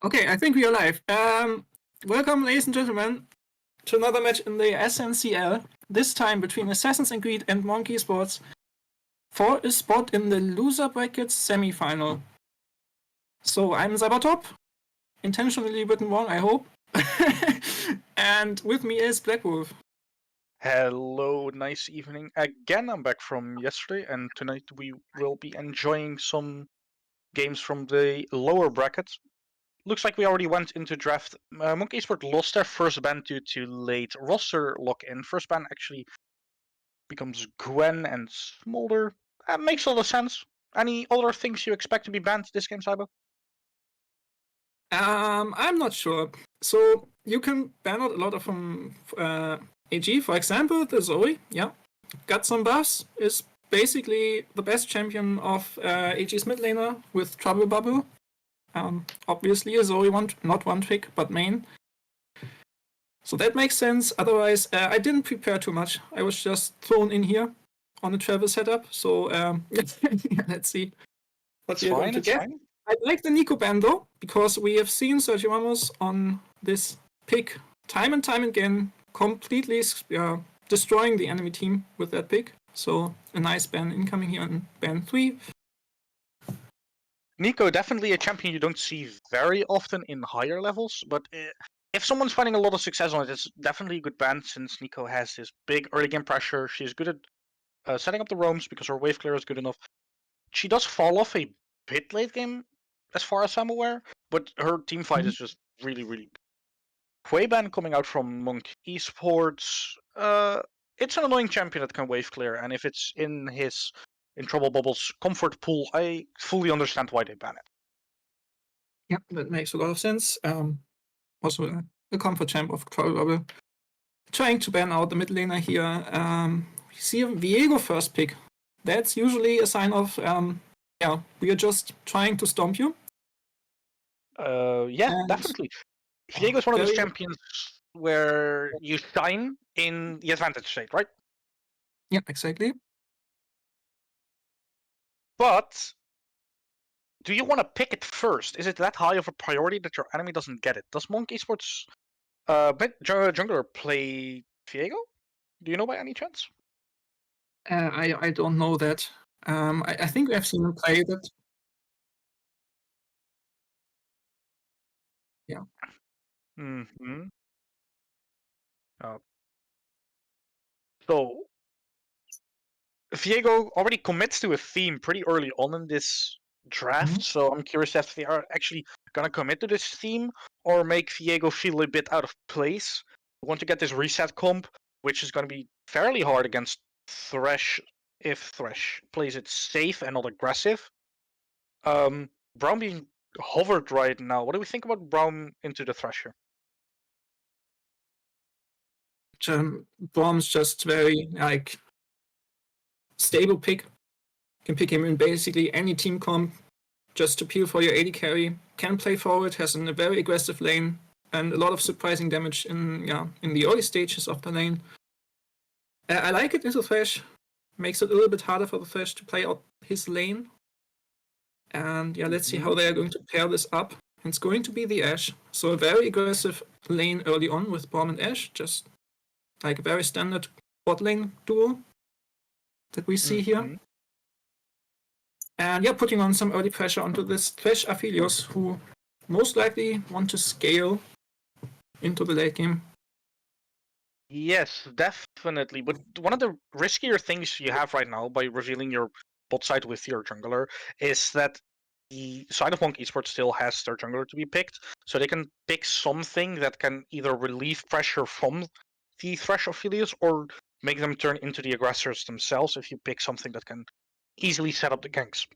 Okay, I think we are live. Welcome, ladies and gentlemen, to another match in the SNCL. This time between Assassin's Creed and MonkeSports for a spot in the loser brackets semi-final. So I'm Sabatop, intentionally written wrong, I hope. And with me is Black Wolf. Hello, nice evening. Again, I'm back from yesterday, and tonight we will be enjoying some games from the lower brackets. Looks like we already went into draft. MonkeSport lost their first ban due to late roster lock-in. First ban actually becomes Gwen and Smolder. That makes a lot of sense. Any other things you expect to be banned this game, Cyber? I'm not sure. So you can ban out a lot of from AG, for example, the Zoe. Yeah, got some buffs. Is basically the best champion of AG's mid laner with Trouble Bubble. Obviously a Zoe not one trick, but main. So that makes sense. Otherwise, I didn't prepare too much. I was just thrown in here on the travel setup. So let's see what we're going to get. Fine. I like the Nico ban though, because we have seen Sergio Ramos on this pick time and time again, completely destroying the enemy team with that pick. So a nice ban incoming here in ban 3. Nico, definitely a champion you don't see very often in higher levels, but if someone's finding a lot of success on it, it's definitely a good ban since Nico has this big early game pressure. She's good at setting up the roams because her wave clear is good enough. She does fall off a bit late game, as far as I'm aware, but her team fight is just really, really good. Quayban coming out from MonkeSports, it's an annoying champion that can wave clear, and if it's in Trouble Bubble's comfort pool, I fully understand why they ban it. Yeah, that makes a lot of sense. Also a comfort champ of Trouble Bubble. Trying to ban out the mid laner here. We see Viego first pick. That's usually a sign of, we are just trying to stomp you. Yeah, And definitely. Viego is one of those champions where you shine in the advantage state, right? Yeah, exactly. But do you want to pick it first? Is it that high of a priority that your enemy doesn't get it? Does MonkeSports jungler play Viego? Do you know by any chance? I don't know that. I think we have seen him play that. Yeah. Mm-hmm. So Viego already commits to a theme pretty early on in this draft, so I'm curious if they are actually gonna commit to this theme or make Viego feel a bit out of place. We want to get this reset comp, which is gonna be fairly hard against Thresh if Thresh plays it safe and not aggressive. Braum being hovered right now. What do we think about Braum into the Thresh here? Braum's just very stable pick. You can pick him in basically any team comp just to peel for your AD carry. Can play forward, has a very aggressive lane, and a lot of surprising damage in the early stages of the lane. I like it into Thresh. Makes it a little bit harder for the Thresh to play out his lane. And let's see how they are going to pair this up. It's going to be the Ashe. So a very aggressive lane early on with Braum and Ashe, just like a very standard bot lane duo that we see here. And putting on some early pressure onto this Thresh Aphelios, who most likely want to scale into the late game. Yes, definitely. But one of the riskier things you have right now by revealing your bot side with your jungler is that the side of MonkeSports still has their jungler to be picked, so they can pick something that can either relieve pressure from the Thresh Aphelios or make them turn into the aggressors themselves if you pick something that can easily set up the ganks.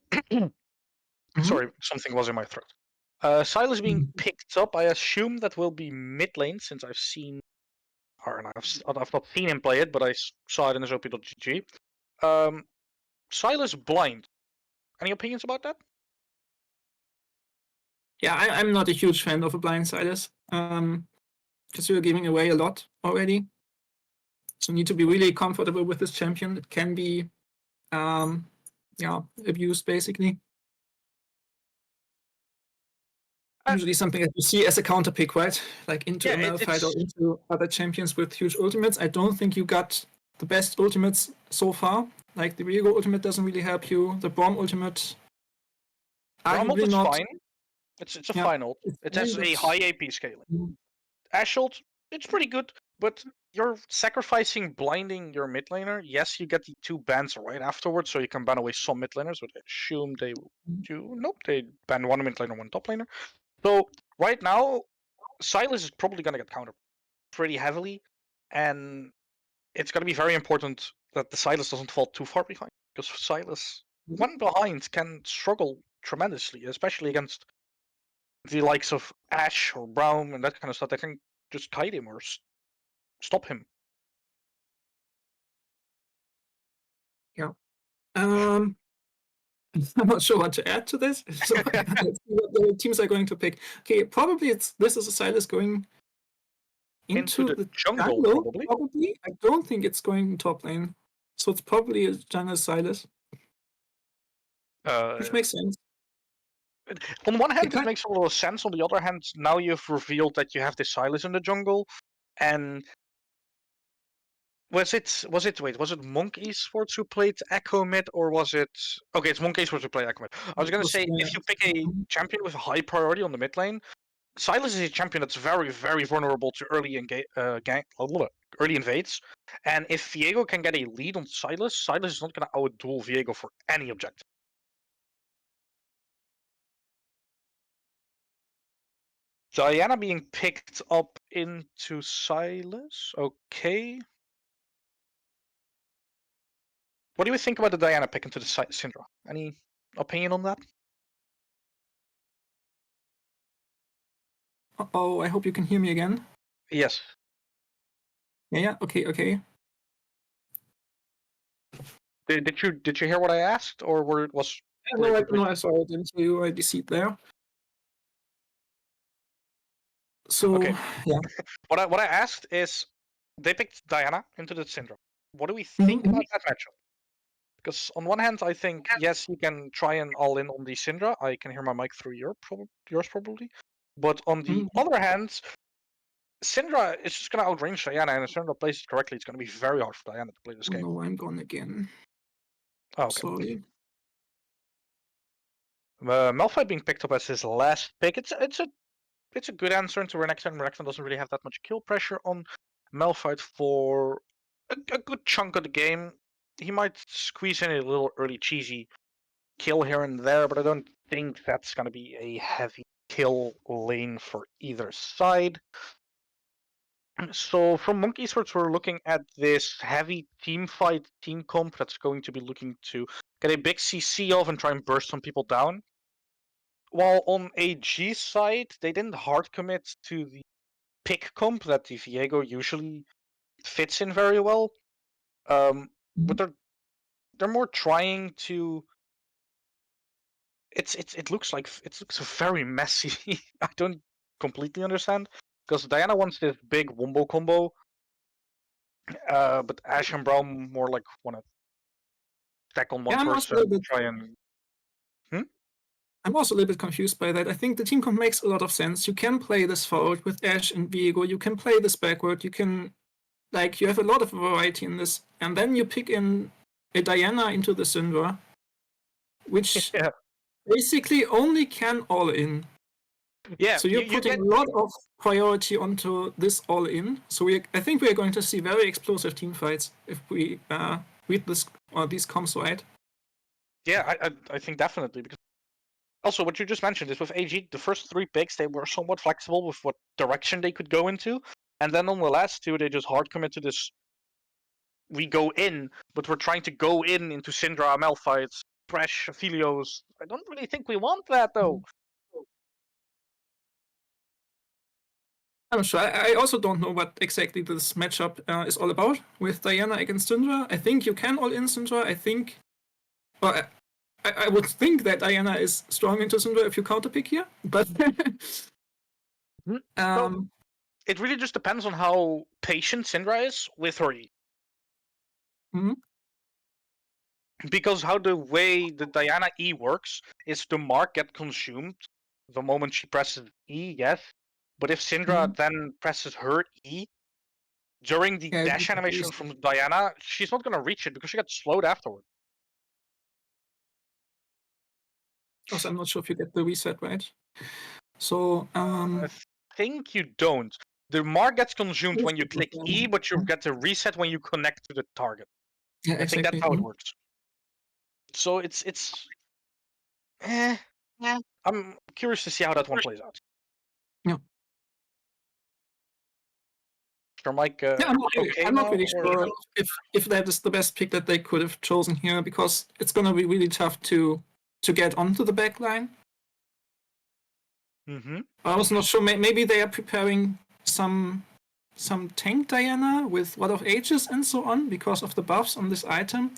Sorry, something was in my throat. Silas being picked up, I assume that will be mid lane, since I've seen, or I've not seen him play it, but I saw it in his op.gg. Silas blind. Any opinions about that? Yeah, I'm not a huge fan of a blind Silas, because you're giving away a lot already. So you need to be really comfortable with this champion. It can be, abused basically. usually something that you see as a counter pick, right? Like into Yeah, a Malphite or it's into other champions with huge ultimates. I don't think you got the best ultimates so far. Like the Viego ultimate doesn't really help you. The Bomb ultimate, Bramult arguably is not. fine. It's a Yeah, fine ult. it's It fine, has but a high AP scaling. Ash ult, it's pretty good, but you're sacrificing blinding your mid laner. Yes, you get the 2 bans right afterwards, so you can ban away some mid laners, but I assume they will do. Nope, they ban 1 mid laner, 1 top laner. So right now, Sylas is probably gonna get countered pretty heavily, and it's gonna be very important that the Sylas doesn't fall too far behind, because Sylas, when behind, can struggle tremendously, especially against the likes of Ash or Brown and that kind of stuff. They can just kite him or stop him. yeah. I'm not sure what to add to this. So let's see what the teams are going to pick. Okay, probably this is a Silas going Into into the the jungle, jungle. probably. Probably, I don't think it's going top lane. So it's probably a jungle Silas, which makes sense. On one hand, it Kind makes a lot of sense. On the other hand, now you've revealed that you have the Silas in the jungle, and was it MonkeSports who played Echo mid, or was it okay? It's MonkeSports who played Echo mid. I was gonna say if you pick a champion with a high priority on the mid lane, Silas is a champion that's very, very vulnerable to early early invades. And if Viego can get a lead on Silas, Silas is not going to outduel Viego for any objective. Diana being picked up into Silas. Okay. What do you think about the Diana pick into the Syndra? Any opinion on that? Oh, I hope you can hear me again. Yes. Yeah. Okay. Did you hear what I asked, or was? No, I saw it. Didn't you already see it there? So Okay. yeah. What I asked is, they picked Diana into the Syndra. What do we think about that matchup? Because on one hand, I think yes, you can try and all in on the Syndra. I can hear my mic through yours probably. But on the other hand, Syndra is just gonna outrange Diana, and if Syndra plays it correctly, it's gonna be very hard for Diana to play this game. No, I'm gone again. Oh, okay. Sorry. Malphite being picked up as his last pick. It's a good answer into Renekton. Renekton doesn't really have that much kill pressure on Malphite for a good chunk of the game. He might squeeze in a little early cheesy kill here and there, but I don't think that's going to be a heavy kill lane for either side. So from MonkeSports, we're looking at this heavy team fight, team comp that's going to be looking to get a big CC off and try and burst some people down. While on AG side, they didn't hard commit to the pick comp that the Viego usually fits in very well. But they're more trying to. It looks very messy. I don't completely understand because Diana wants this big wombo combo, but Ash and Brown more like want to stack on one Yeah, person and try and. I'm also a little bit confused by that. I think the team comp makes a lot of sense. You can play this forward with Ash and Viego. You can play this backward. You can, you have a lot of variety in this. And then you pick in a Diana into the Syndra, which basically only can all in. Yeah. So you're putting a lot of priority onto this all in. So I think we are going to see very explosive team fights if we read these comps right. Yeah, I think definitely because. Also, what you just mentioned is with AG, the first 3 picks, they were somewhat flexible with what direction they could go into. And then on the last 2, they just hard commit to this. We go in, but we're trying to go into Syndra, Malphites, Thresh, Aphelios. I don't really think we want that, though. I'm sure. I also don't know what exactly this matchup is all about with Diana against Syndra. I think you can all in Syndra. I would think that Diana is strong into Syndra if you counterpick here, but So, it really just depends on how patient Syndra is with her E. Because how the way the Diana E works is the mark get consumed the moment she presses E, yes. But if Syndra then presses her E during the dash animation from Diana, she's not gonna reach it because she gets slowed afterward. Also, I'm not sure if you get the reset right. So I think you don't. The mark gets consumed when you click E, but you get the reset when you connect to the target. yeah, I think exactly. that's how it works. So it's I'm curious to see how that one plays out. Yeah. Sure, Mike. Yeah, I'm not really or... sure if that is the best pick that they could have chosen here, because it's gonna be really tough to get onto the back line. Mm-hmm. I was not sure. Maybe they are preparing some tank Diana with What of Ages and so on because of the buffs on this item.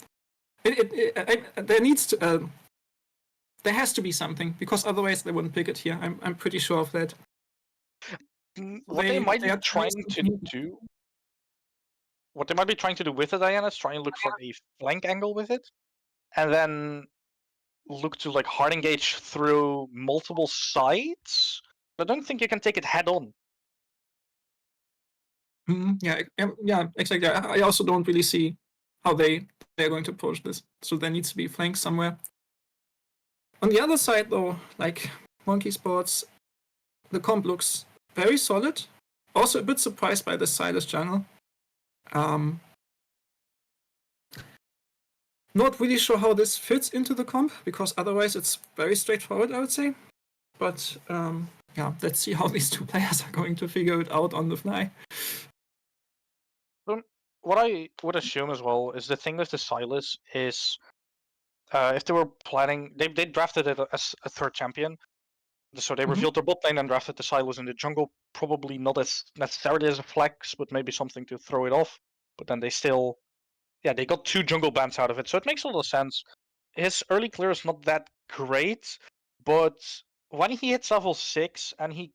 There needs to there has to be something, because otherwise they wouldn't pick it here. I'm pretty sure of that. What they might be trying to do. What they might be trying to do with the Diana is try and look for a flank angle with it, and then look to like hard engage through multiple sides. I don't think you can take it head on. Yeah, exactly. I also don't really see how they're going to approach this. So there needs to be flanks somewhere. On the other side, though, like MonkeSports, the comp looks very solid. Also a bit surprised by the Silas jungle. Not really sure how this fits into the comp, because otherwise it's very straightforward, I would say. But yeah, let's see how these two players are going to figure it out on the fly. What I would assume as well is the thing with the Silas is if they were planning, they drafted it as a third champion. So they revealed their bot lane and drafted the Silas in the jungle, probably not as necessarily as a flex, but maybe something to throw it off. But then they still, they got 2 jungle bans out of it, so it makes a lot of sense. His early clear is not that great, but when he hits level 6 and he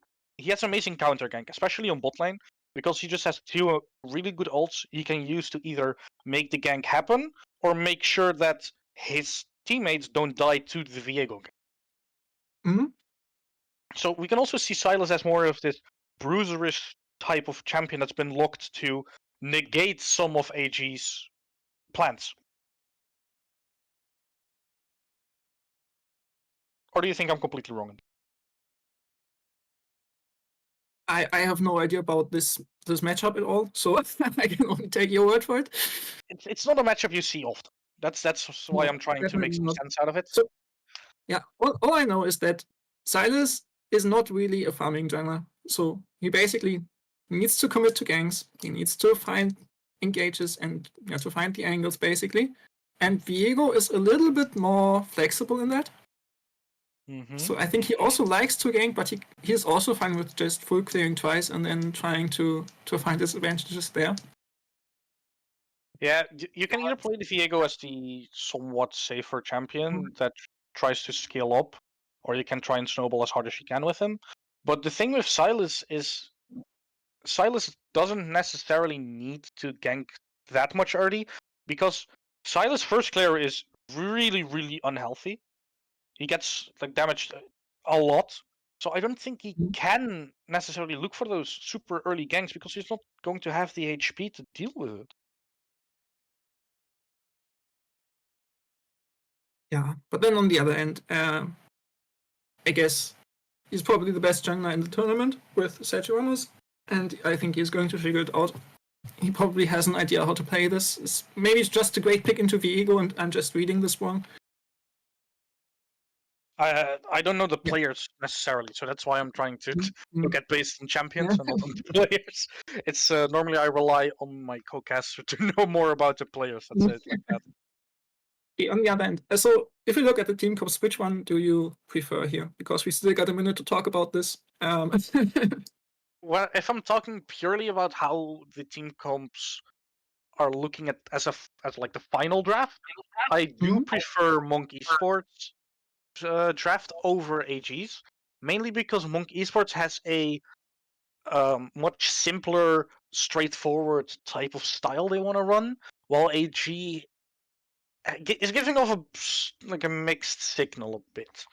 has amazing counter gank, especially on bot lane, because he just has 2 really good ults he can use to either make the gank happen or make sure that his teammates don't die to the Viego gank. So we can also see Silas as more of this bruiserish type of champion that's been locked to negate some of AG's plans. Or do you think I'm completely wrong? I have no idea about this matchup at all, so I can only take your word for it. It's not a matchup you see often. That's why I'm trying to make some sense out of it. So, yeah, all I know is that Silas is not really a farming jungler. So he basically needs to commit to ganks. He needs to find engages and to find the angles, basically. And Viego is a little bit more flexible in that. So I think he also likes to gank, but he's also fine with just full clearing twice and then trying to find his advantages there. Yeah, you can either play the Viego as the somewhat safer champion that tries to scale up, or you can try and snowball as hard as you can with him. But the thing with Silas is Silas doesn't necessarily need to gank that much early, because Silas' first clear is really, really unhealthy. He gets like damaged a lot. So I don't think he can necessarily look for those super early ganks because he's not going to have the HP to deal with it. Yeah, but then on the other end, I guess he's probably the best jungler in the tournament with Sergio, and I think he's going to figure it out. He probably has an idea how to play this. Maybe it's just a great pick into Viego, and I'm just reading this wrong. I don't know the players necessarily, so that's why I'm trying to look at based on champions and not on the players. It's normally I rely on my co-caster to know more about the players. Let's say it like that. On the other end, so if you look at the team comps, which one do you prefer here? Because we still got a minute to talk about this. Well, if I'm talking purely about how the team comps are looking at as like the final draft, I do prefer MonkeSports draft over AG's, mainly because MonkeSports has a much simpler, straightforward type of style they want to run, while AG is giving off a mixed signal a bit.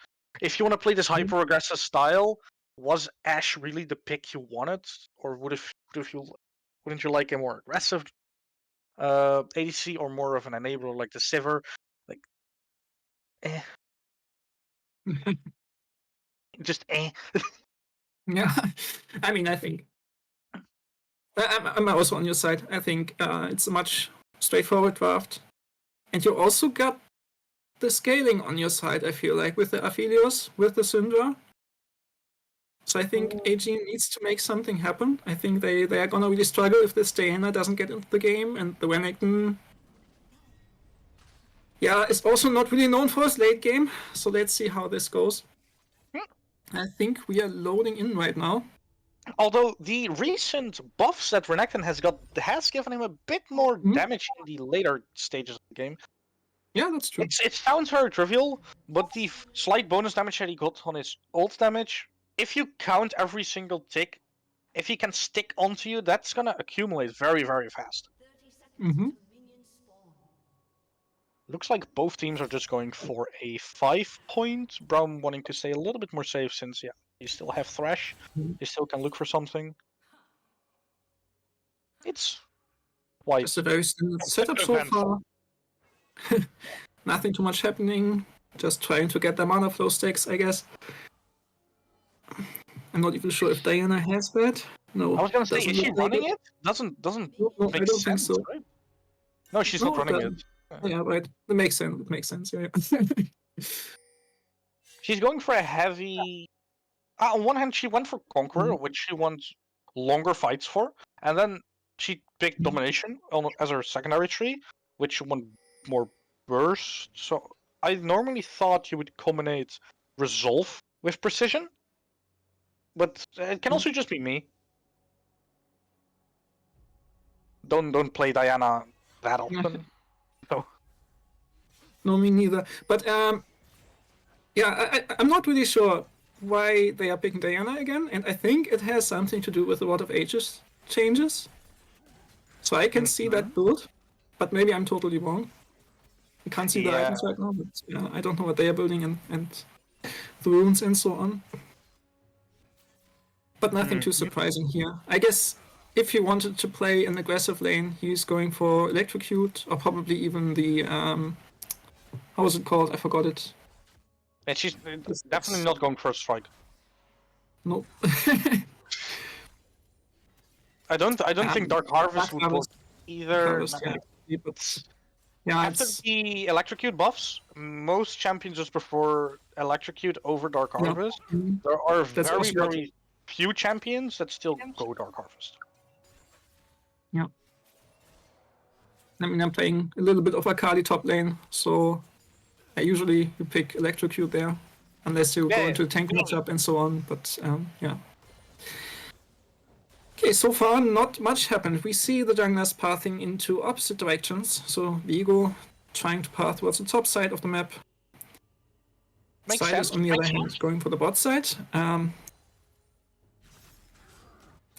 if you want to play this hyper aggressive style, was Ashe really the pick you wanted, or wouldn't you like a more aggressive ADC or more of an enabler like the Sivir? Like, just Yeah, I mean, I think I'm also on your side. I think it's a much straightforward draft, and you also got the scaling on your side. I feel like with the Aphelios, with the Syndra. So I think AG needs to make something happen. I think they are gonna really struggle if this Diana doesn't get into the game, and the Renekton, yeah, is also not really known for his late game. So let's see how this goes. I think we are loading in right now. Although the recent buffs that Renekton has got has given him a bit more damage in the later stages of the game. Yeah, that's true. It sounds very trivial, but the slight bonus damage that he got on his ult damage, if you count every single tick, if he can stick onto you, that's gonna accumulate very, very fast. Looks like both teams are just going for a 5-point. Brown wanting to stay a little bit more safe since, yeah, you still have Thresh. You still can look for something. It's quite... Just a very standard setup so far. Nothing too much happening. Just trying to get the mana flow stacks, I guess. I'm not even sure if Diana has that. No. I was gonna say, is she running it? Doesn't no, make I don't sense, think so. right? No, she's not running it. Yeah, right. It makes sense. It makes sense. Yeah. She's going for a heavy. On one hand, she went for Conqueror, which she wants longer fights for, and then she picked Domination as her secondary tree, which she want more burst. So I normally thought you would combine Resolve with Precision, but it can also just be me. Don't play Diana that often. So. No, me neither. But yeah, I'm not really sure why they are picking Diana again, and I think it has something to do with a lot of Aegis changes. So I can see that build, but maybe I'm totally wrong. I can't see the items right now, but yeah, I don't know what they are building and the runes and so on. But nothing too surprising here. I guess if he wanted to play an aggressive lane, he's going for Electrocute, or probably even the how was it called? I forgot it. And she's definitely not going First Strike. Nope. I don't think Dark Harvest would work either. Harvest, yeah, after the Electrocute buffs, most champions just prefer Electrocute over Dark Harvest. There are very few champions that still go Dark Harvest. Yeah. I mean, I'm playing a little bit of Akali top lane, so usually you pick Electrocute there, unless you go into a tank matchup and so on, but yeah. Okay, so far not much happened. We see the junglers pathing into opposite directions, so Vigo trying to path towards the top side of the map. Makes sense. On the other hand, going for the bot side. Yeah,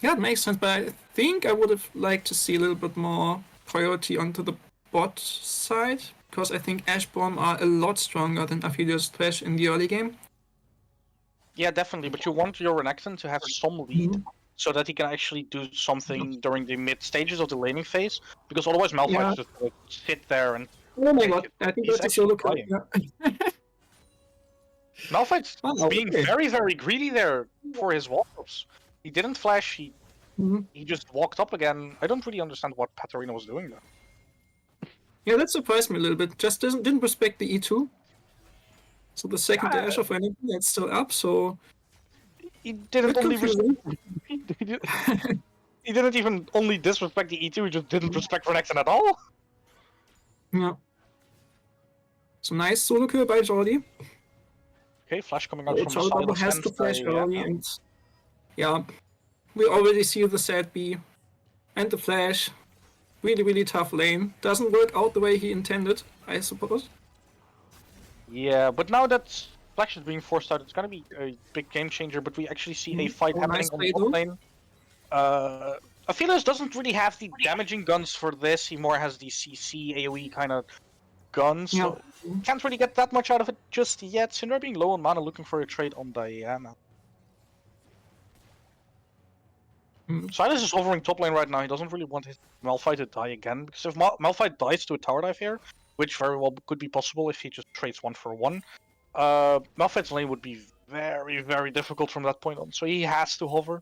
it makes sense, but I think I would have liked to see a little bit more priority onto the bot side, because I think Ashbomb are a lot stronger than Aphelios Thresh in the early game. Yeah, definitely, but you want your Renekton to have some lead, so that he can actually do something during the mid stages of the laning phase, because otherwise Malphite's just going to sit there and... Oh my god, I think that's a solo kill. Yeah. Malphite's being very, very greedy there for his walk-ups. He didn't flash, he just walked up again. I don't really understand what Katarina was doing there. Yeah, that surprised me a little bit. Just didn't respect the E2. So the second dash of Renekton, that's still up, so... He didn't only he didn't even only disrespect the E2, he just didn't respect Renekton at all. Yeah. So nice solo kill by Jordi. Okay, flash coming out from the side of has to flash early, and yeah, we already see the sad B and the flash. Really, really tough lane. Doesn't work out the way he intended, I suppose. Yeah, but now that Flash is being forced out, it's gonna be a big game changer, but we actually see a fight happening on the top lane. Aphelios doesn't really have the damaging guns for this, he more has the CC, AoE kind of gun, so Yeah. can't really get that much out of it just yet. Syndra being low on mana, looking for a trade on Diana. Silas is hovering top lane right now. He doesn't really want his Malphite to die again, because if Malphite dies to a tower dive here, which very well could be possible if he just trades 1-for-1, Malphite's lane would be very, very difficult from that point on. So he has to hover.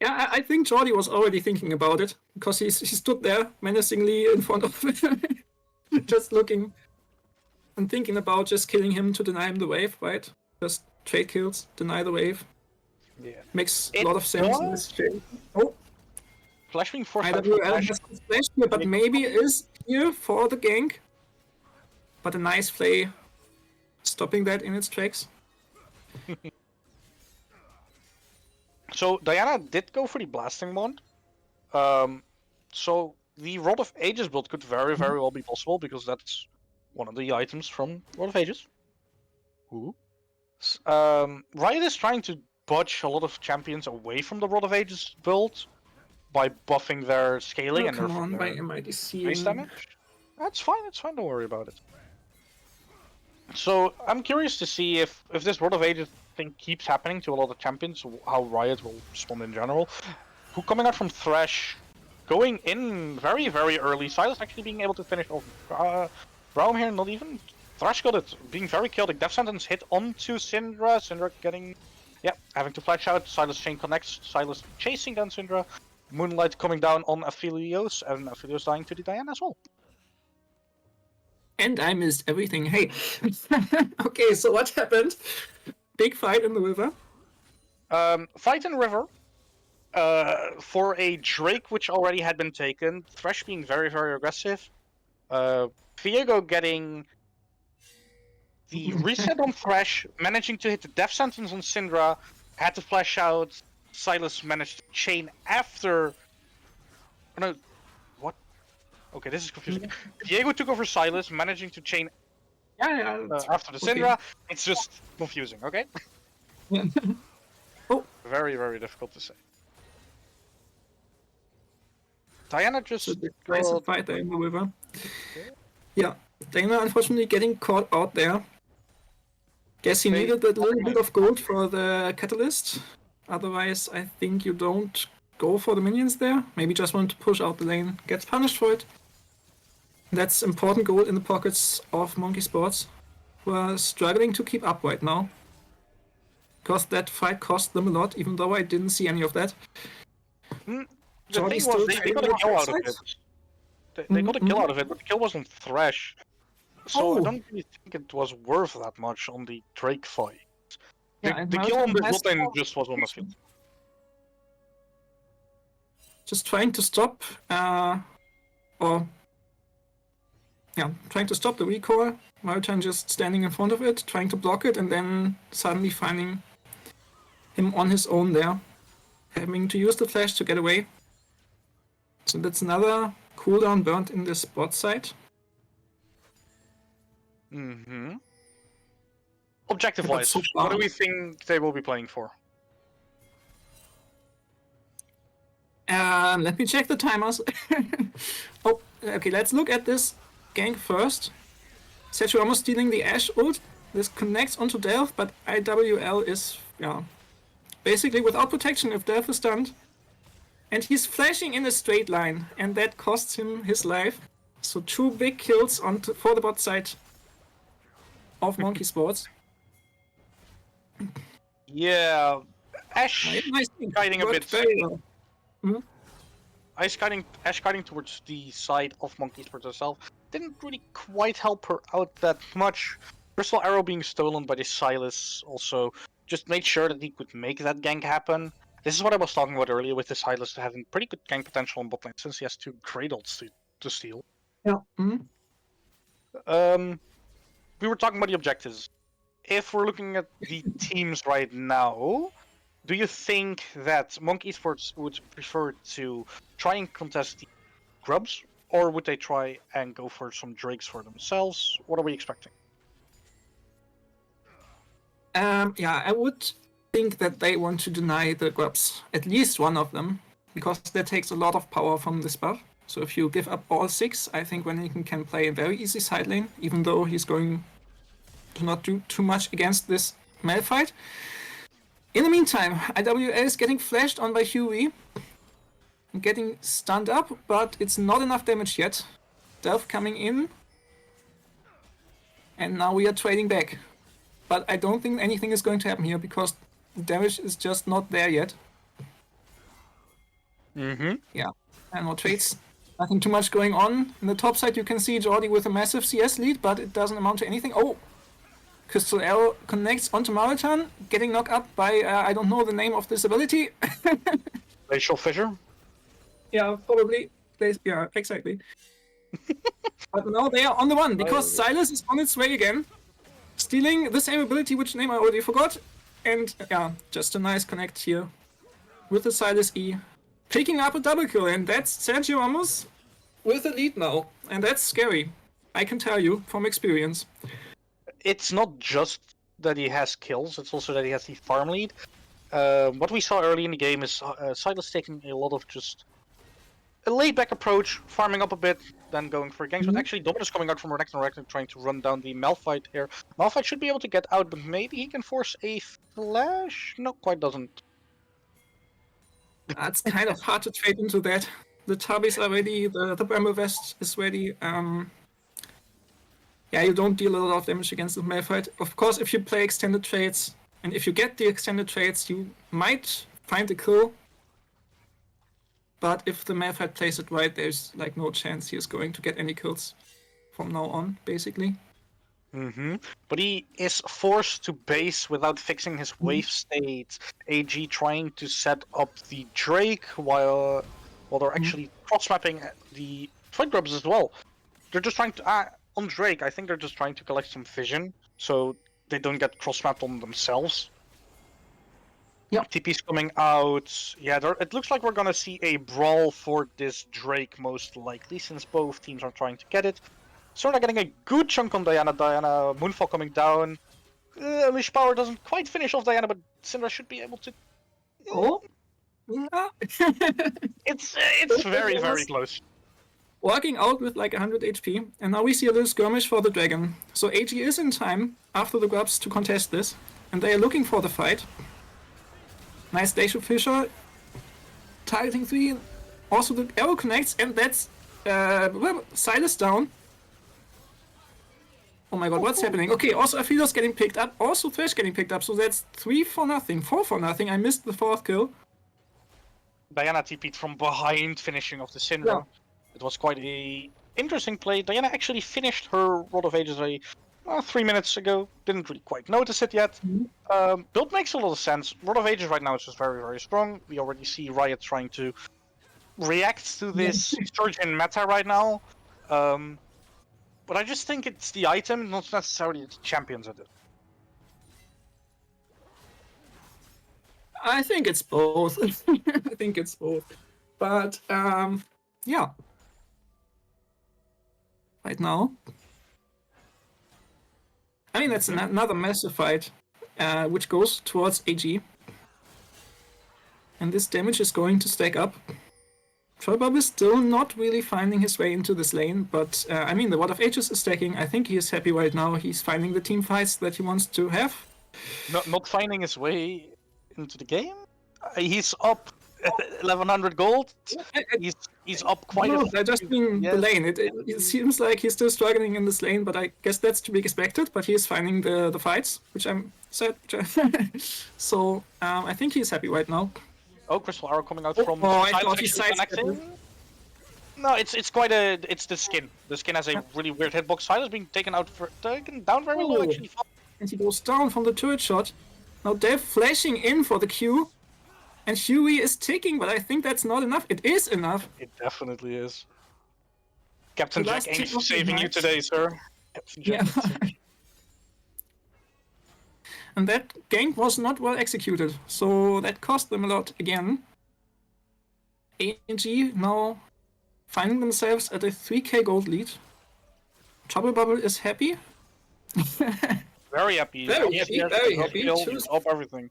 Yeah, I think Jordi was already thinking about it, because he stood there menacingly in front of it, just looking and thinking about just killing him to deny him the wave, right? Just trade kills, deny the wave. Yeah. Makes a lot of sense in this trade. Oh, Flash being forced out IWL has a flash here, but maybe is here for the gank. But a nice play, stopping that in its tracks. So Diana did go for the blasting wand. So the Rod of Ages build could very, very well be possible, because that's one of the items from Rod of Ages. Ooh. Riot is trying to budge a lot of champions away from the Rod of Ages build by buffing their scaling and come nerfing on, their by base damage. That's fine, don't worry about it. So I'm curious to see if this Rod of Ages thing keeps happening to a lot of champions, how Riot will respond in general. Who coming out from Thresh, going in very, very early. Silas actually being able to finish off Braum here, not even. Thresh got it, being very chaotic. Death Sentence hit onto Syndra. Syndra getting, having to flash out. Silas chain connects. Silas chasing down Syndra. Moonlight coming down on Aphelios, and Aphelios dying to the Diana as well. And I missed everything. Hey, okay, so what happened? Big fight in the river. Fight in river. For a Drake which already had been taken. Thresh being very, very aggressive. Viego getting the reset on Thresh, managing to hit the death sentence on Syndra, had to flash out. Silas managed to chain after. Oh, no, what? Okay, this is confusing. Viego took over Silas, managing to chain after the Syndra. Okay. It's just confusing, okay? Oh. Very, very difficult to say. Diana just nice fight there in the river. Yeah, Diana unfortunately getting caught out there. Guess he needed that little bit of gold for the catalyst. Otherwise, I think you don't go for the minions there. Maybe just want to push out the lane. Gets punished for it. That's important gold in the pockets of MonkeSports, who are struggling to keep up right now. Because that fight cost them a lot, even though I didn't see any of that. The thing was, they got a kill out of it. They got a kill out of it, but the kill was on Thresh. So I don't really think it was worth that much on the Drake fight. The kill on the bot lane just was on the field. Just trying to stop, trying to stop the recoil. Marutan just standing in front of it, trying to block it, and then suddenly finding him on his own there. Having to use the flash to get away. So that's another cooldown burnt in this bot side. Objective-wise, so what do we think they will be playing for? Let me check the timers. Oh, okay, let's look at this gank first. Sechuamos stealing the Ashe ult. This connects onto Delph, but IWL is, basically without protection if Delph is stunned. And he's flashing in a straight line, and that costs him his life. So 2 big kills for the bot side of MonkeSports. Yeah, Ashe guiding a bit. Ashe guiding towards the side of MonkeSports herself didn't really quite help her out that much. Crystal Arrow being stolen by the Silas also just made sure that he could make that gank happen. This is what I was talking about earlier with the Silas having pretty good gank potential on bot lane since he has 2 Cradles to steal. Yeah. We were talking about the objectives. If we're looking at the teams right now, do you think that MonkeSports would prefer to try and contest the Grubs, or would they try and go for some Drakes for themselves? What are we expecting? I would think that they want to deny the Grubs, at least one of them, because that takes a lot of power from this buff. So if you give up all 6, I think Renekton can play a very easy side lane, even though he's going to not do too much against this Malphite. In the meantime, IWL is getting flashed on by Huey. Getting stunned up, but it's not enough damage yet. Delph coming in. And now we are trading back. But I don't think anything is going to happen here because the damage is just not there yet. Yeah, and more trades. Nothing too much going on. In the top side you can see Jordi with a massive CS lead, but it doesn't amount to anything. Oh! Crystal Arrow connects onto Maritan, getting knocked up by, I don't know the name of this ability. Glacial Fissure? Yeah, probably. Yeah, exactly. But now they are on the run, because Silas is on its way again. Stealing the same ability, which name I already forgot. And yeah, just a nice connect here with the Silas E. Picking up a double kill, and that's Sergio Ramos with the lead now. And that's scary, I can tell you from experience. It's not just that he has kills, it's also that he has the farm lead. What we saw early in the game is Silas taking a lot of just a laid-back approach, farming up a bit, then going for ganks. But actually, Dominus coming out from Renekton trying to run down the Malphite here. Malphite should be able to get out, but maybe he can force a flash? No, quite doesn't. It's kind of hard to trade into that. The Tabis are ready, the Bramble Vest is ready. Yeah, you don't deal a lot of damage against the Malphite. Of course, if you play extended trades, and if you get the extended trades, you might find a kill. But if the Malphite plays it right, there's like no chance he is going to get any kills from now on, basically. But he is forced to base without fixing his wave state. AG trying to set up the Drake while they're actually cross-mapping the Twin Grubs as well. They're just trying to... on Drake, I think they're just trying to collect some vision, so they don't get cross-mapped on themselves. Yeah. TP's coming out. Yeah, it looks like we're gonna see a brawl for this Drake most likely, since both teams are trying to get it. So they're getting a good chunk on Diana. Moonfall coming down. Unleash Power doesn't quite finish off Diana, but Syndra should be able to... Oh! Yeah. It's very, very close. Walking out with like 100 HP, and now we see a little skirmish for the dragon. So AG is in time after the grubs to contest this, and they are looking for the fight. Nice Glacial Fissure, targeting 3, also the arrow connects, and that's Silas down. Oh my god, what's happening? Okay, also Aphilos getting picked up, also Thresh getting picked up, so that's 3 for nothing, 4 for nothing. I missed the 4th kill. Diana TP'd from behind, finishing off the Syndra. Yeah. It was quite a interesting play. Diana actually finished her Rod of Ages 3 minutes ago. Didn't really quite notice it yet. Build makes a lot of sense. Rod of Ages right now is just very, very strong. We already see Riot trying to react to this surge in meta right now. But I just think it's the item, not necessarily the champions at it. I think it's both. I think it's both. But, yeah. Right now. I mean, that's another massive fight, which goes towards AG. And this damage is going to stack up. Trollbob is still not really finding his way into this lane, but I mean, the Rod of Ages is stacking. I think he is happy right now. He's finding the team fights that he wants to have. Not finding his way into the game? He's up 1100 gold. He's up quite a bit. Just in the lane. It seems like he's still struggling in this lane, but I guess that's to be expected. But he is finding the fights, which I'm sad. So I think he's happy right now. Oh, Crystal Arrow coming out from... Oh, I thought he No, it's quite a... It's the skin. The skin has a really weird hitbox. Silas being taken down very low, actually. And he goes down from the turret shot. Now Dev flashing in for the Q. And Huey is ticking, but I think that's not enough. It is enough. It definitely is. Captain Jack Ames saving you today, sir. Captain Jack. Yeah. And that gank was not well executed, so that cost them a lot again. ANG now finding themselves at a 3k gold lead. Trouble Bubble is happy. Very happy. Very happy. Up everything.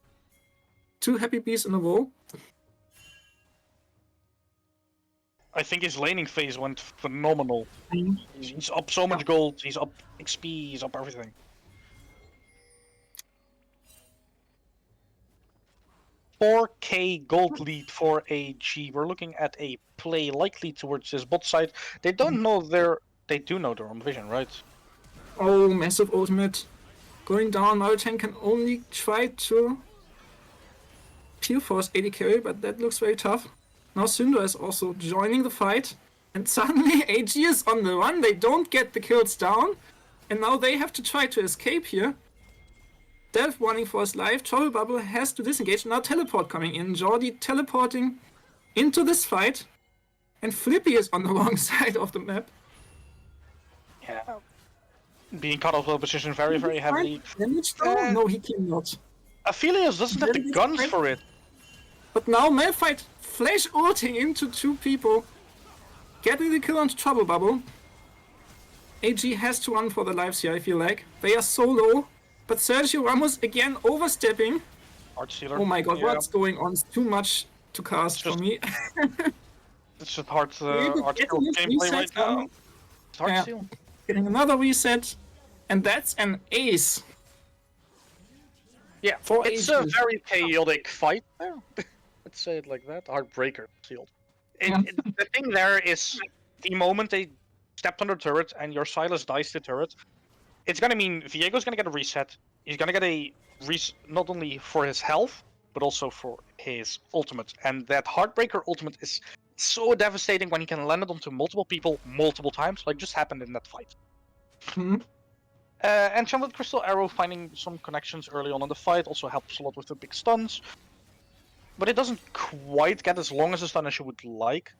2 happy bees in a row. I think his laning phase went phenomenal. He's up so much gold, he's up XP, he's up everything. $4K gold lead for AG. We're looking at a play likely towards his bot side. They don't know they do know their own vision, right? Oh, massive ultimate. Going down, Marutan can only try to peel force AD carry, but that looks very tough. Now Syndra is also joining the fight, and suddenly AG is on the run. They don't get the kills down, and now they have to try to escape here. Delph running for his life. Trouble Bubble has to disengage. Now Teleport coming in. Jordi teleporting into this fight, and Flippy is on the wrong side of the map. Yeah. Being cut off the position very, very heavily. Damage though? No, he cannot. Aphelios doesn't have the guns for it. But now Malphite flash ulting into two people, getting the kill onto Trouble Bubble. AG has to run for their lives here, I feel like. They are so low, but Sergio Ramos again overstepping. Art Stealer. Oh my god, yeah. what's going on? It's too much to cast for me. It's just hard gameplay right now. It's hard steal. Getting another reset, and that's an ace. Yeah, it's a very chaotic fight there. Let's say it like that. Heartbreaker sealed. The thing there is, the moment they stepped on the turret and your Silas dies to turret, it's gonna mean Viego's gonna get a reset. He's gonna get a not only for his health, but also for his ultimate. And that Heartbreaker ultimate is so devastating when he can land it onto multiple people multiple times, like just happened in that fight. Enchanted Crystal Arrow finding some connections early on in the fight also helps a lot with the big stuns. But it doesn't quite get as long as a stun as you would like.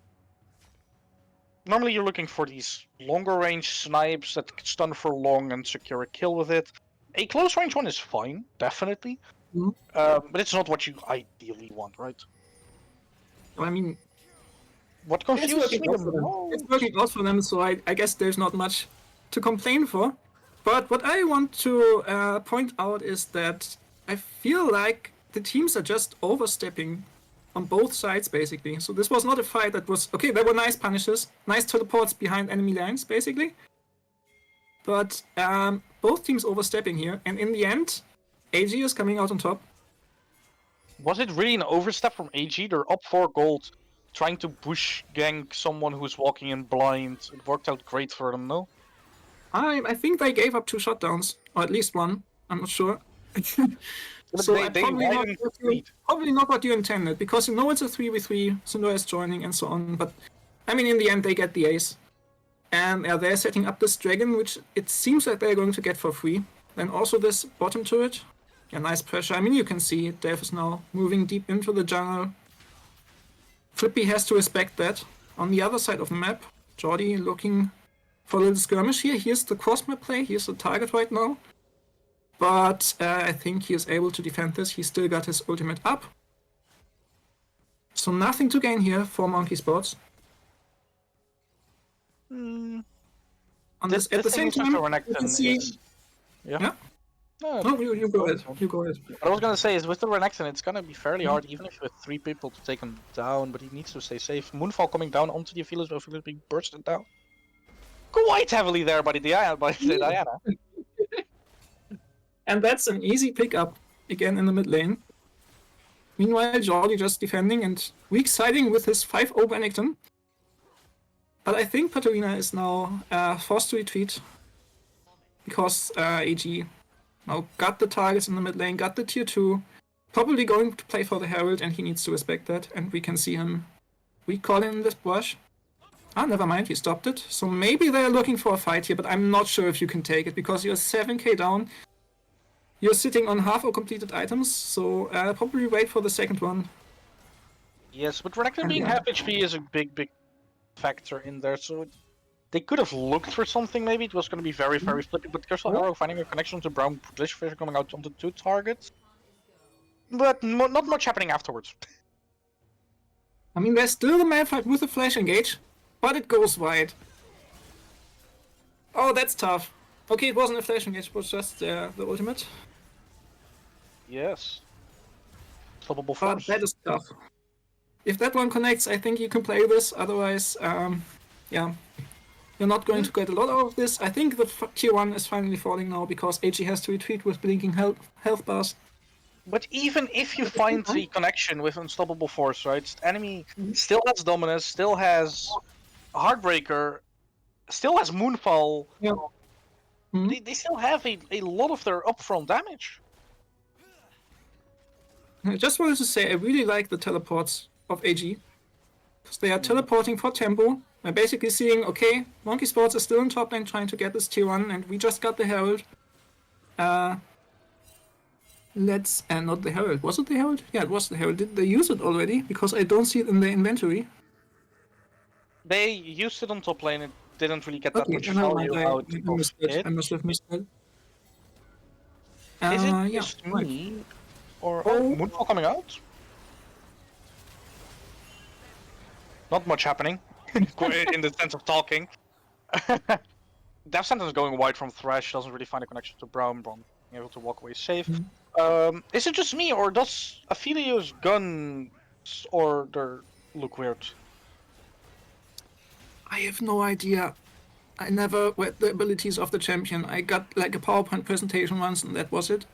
Normally you're looking for these longer range snipes that can stun for long and secure a kill with it. A close range one is fine, definitely. But it's not what you ideally want, right? I mean, what confuses me it's working out for them, so I guess there's not much to complain for. But what I want to point out is that I feel like the teams are just overstepping on both sides, basically. So this was not a fight that was... Okay, there were nice punishes, nice teleports behind enemy lines, basically. But both teams overstepping here, and in the end, AG is coming out on top. Was it really an overstep from AG? They're up 4 gold, trying to push gank someone who's walking in blind. It worked out great for them, no? I think they gave up 2 shutdowns, or at least 1. I'm not sure. So probably not what you intended, because you know it's a 3v3, Syndra is joining and so on, but I mean in the end they get the ace. And they're setting up this dragon, which it seems like they're going to get for free. Then also this bottom turret. Yeah, nice pressure. I mean you can see Delph is now moving deep into the jungle. Flippy has to respect that. On the other side of the map, Jordi looking for a little skirmish here. Here's the cross map play, here's the target right now. But I think he is able to defend this. He still got his ultimate up. So nothing to gain here for MonkeSports. Mm. At the same time, you can see... Yeah? No, you go ahead. You go ahead. What I was gonna say is with the Renekton, it's gonna be fairly hard, even if you have 3 people to take him down, but he needs to stay safe. Moonfall coming down onto the Aphelios, but Aphelios being bursted down. Quite heavily there by the Diana. And that's an easy pickup again in the mid lane. Meanwhile, Jordi just defending and weak siding with his 5-0 Renekton. But I think Katarina is now forced to retreat. Because AG now got the targets in the mid lane, got the tier 2. Probably going to play for the Herald, and he needs to respect that. And we can see him recalling this brush. Ah, never mind, he stopped it. So maybe they're looking for a fight here, but I'm not sure if you can take it, because you're 7k down. You're sitting on half or completed items, so probably wait for the second one. Yes, but Renekton being half HP is a big factor in there, so they could have looked for something maybe. It was going to be very flippy, but Crystal Arrow finding a connection to Brown Glitchfish coming out onto 2 targets. But not much happening afterwards. I mean, there's still the Malphite with the flash engage, but it goes wide. Oh, that's tough. Okay, it wasn't a flash engage, it was just the ultimate. Yes. Stoppable But force. that is tough. if that one connects, I think you can play this. Otherwise, yeah, you're not going to get a lot out of this. I think the tier 1 is finally falling now because AG has to retreat with blinking health bars. But even if you find the connection with Unstoppable Force, right? The enemy still has Dominus, still has Heartbreaker, still has Moonfall. Yeah. They still have a lot of their upfront damage. I just wanted to say I really like the teleports of AG. Because they are teleporting for tempo. I'm basically seeing, okay, MonkeSports is still in top lane trying to get this tier 1, and we just got the Herald. Not the Herald. Was it the Herald? Yeah, it was the Herald. Did they use it already? Because I don't see it in the inventory. They used it on top lane. It didn't really get that Okay, much then never mind. value out I of missed it. it. I must have missed it. Is it Yeah, just right. me? Or Oh. Moonfall coming out? Not much happening in the sense of talking. Death Sentence is going wide from Thresh, doesn't really find a connection to Brown, being able to walk away safe. Is it just me, or does Aphelios' guns order look weird? I have no idea. I never read the abilities of the champion. I got like a PowerPoint presentation once, and that was it.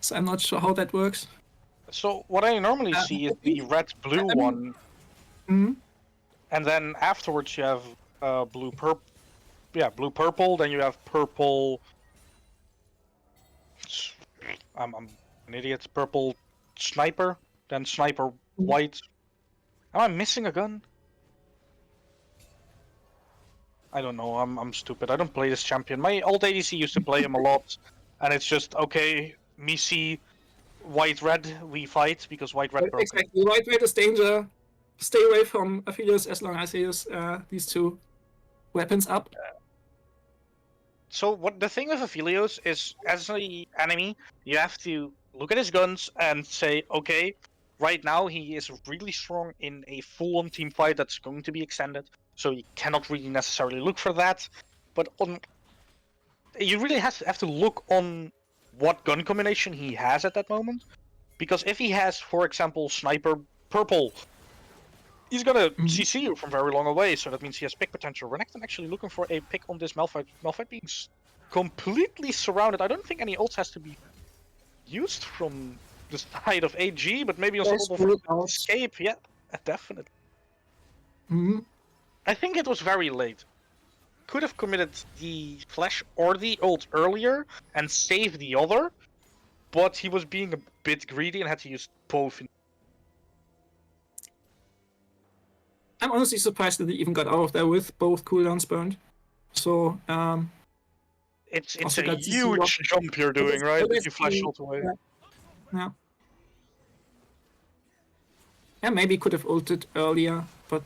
So I'm not sure how that works. So what I normally see is the red-blue one, and then afterwards you have blue-purple. Yeah, blue-purple. Then you have purple. I'm an idiot. Purple sniper. Then sniper white. Am I missing a gun? I don't know. I'm stupid. I don't play this champion. My old ADC used to play him a lot, and it's just okay. Missy, white red. We fight because white red. Broken. Exactly. White red is danger. Stay away from Aphelios as long as he has these two weapons up. So what the thing with Aphelios is, as an enemy, you have to look at his guns and say, okay, right now he is really strong in a full-on team fight that's going to be extended, so you cannot really necessarily look for that. But you really have to look on what gun combination he has at that moment, because if he has, for example, sniper purple, he's gonna CC you from very long away, so that means he has pick potential. Renekton actually looking for a pick on this Malphite. Malphite being completely surrounded. I don't think any ults has to be used from the side of AG, but maybe Unstoppable for escape. Yeah, definitely. I think it was very late. Could have committed the flash or the ult earlier and saved the other, but he was being a bit greedy and had to use both. I'm honestly surprised that they even got out of there with both cooldowns burned. So, it's a huge jump you're doing, right? If you flash ult away. Yeah. Yeah, maybe could have ulted earlier, but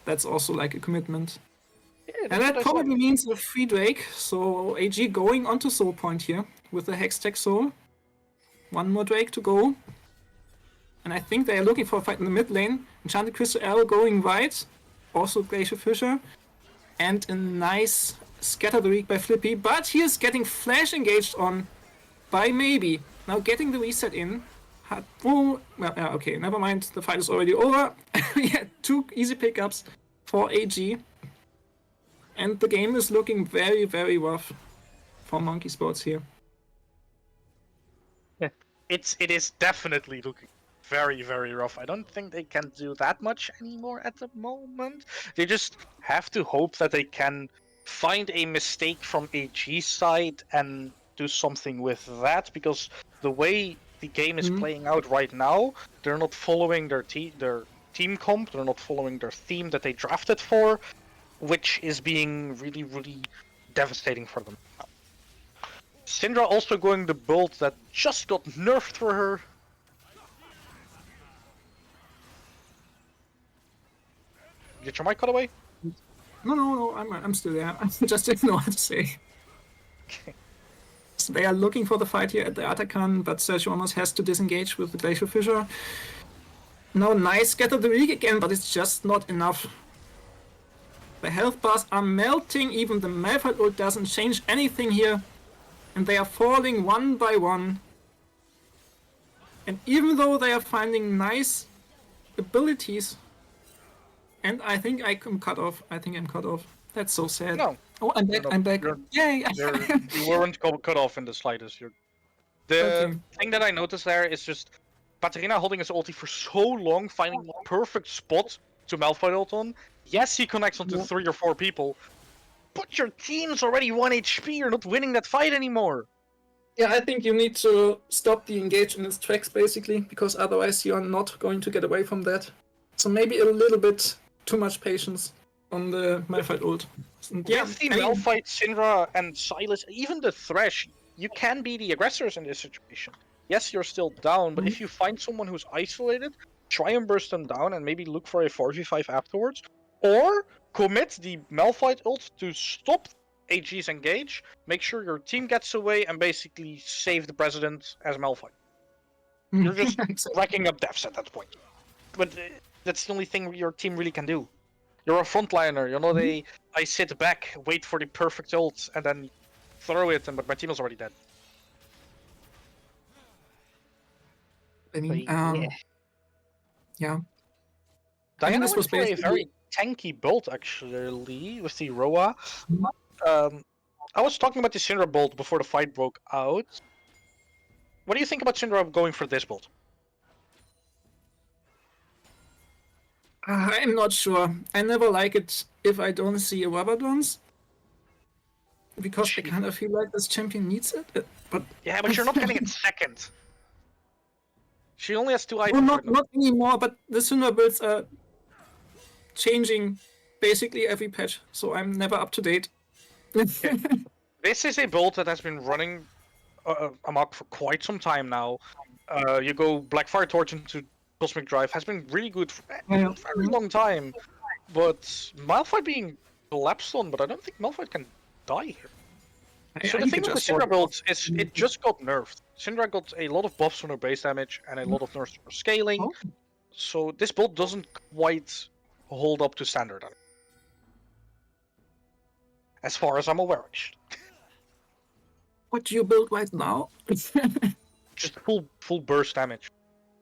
that's also like a commitment. Yeah, and that probably means a free Drake, so AG going onto Soul Point here with the Hextech Soul. One more Drake to go. And I think they are looking for a fight in the mid lane. Enchanted Crystal Arrow going right. Also Glacier Fissure. And a nice Scatter the Reek by Flippy. But he is getting flash engaged on by Maybe. Now getting the reset in. Oh, well, okay, never mind. The fight is already over. We had 2 easy pickups for AG. And the game is looking very, very rough for MonkeSports here. It is definitely looking very, very rough. I don't think they can do that much anymore at the moment. They just have to hope that they can find a mistake from AG's side and do something with that, because the way the game is playing out right now, they're not following their team comp, they're not following their theme that they drafted for, which is being really, really devastating for them. Syndra also going the build that just got nerfed for her. Get your mic cut away? No, I'm still there. I just didn't know what to say. Okay. So they are looking for the fight here at the Atakan, but Sergio almost has to disengage with the Glacier Fissure. Now nice Scatter the Reek again, but it's just not enough. The health bars are melting, even the Malphite ult doesn't change anything here. And they are falling one by one. And even though they are finding nice abilities, and I think I'm cut off. That's so sad. No, Oh, I'm back. you're not. I'm back. Yay! You weren't cut off in the slightest. The Okay. thing that I noticed there is just Katarina holding his ulti for so long, finding the perfect spot to Malphite ult on. Yes, he connects onto 3 or 4 people, but your team's already 1 HP. You're not winning that fight anymore. Yeah, I think you need to stop the engage in its tracks, basically, because otherwise you are not going to get away from that. So maybe a little bit too much patience on the Malphite ult. Yeah, with the Malphite, Syndra, and Sylas, even the Thresh, you can be the aggressors in this situation. Yes, you're still down, but if you find someone who's isolated, try and burst them down and maybe look for a 4v5 afterwards. Or commit the Malphite ult to stop AG's engage, make sure your team gets away, and basically save the president as Malphite. You're just racking up deaths at that point. But that's the only thing your team really can do. You're a frontliner, you're not I sit back, wait for the perfect ult, and then throw it, but my team is already dead. I mean, yeah. Diana this went was for a basically very tanky build, actually, with the Roa. I was talking about the Syndra build before the fight broke out. What do you think about Syndra going for this build? I'm not sure. I never like it if I don't see a Rabadons. Because I kind of feel like this champion needs it. But yeah, but you're not getting it second. She only has 2 items. Well, not anymore, but the Syndra builds are changing basically every patch, so I'm never up to date. This is a build that has been running amok for quite some time now. You go Blackfire Torch into Cosmic Drive has been really good for a very long time, but Malphite being collapsed on, but I don't think Malphite can die here. So the thing with the Syndra build is it just got nerfed. Syndra got a lot of buffs on her base damage and a lot of nerfs for scaling, so this build doesn't quite hold up to standard. As far as I'm aware, What do you build right now? just full burst damage.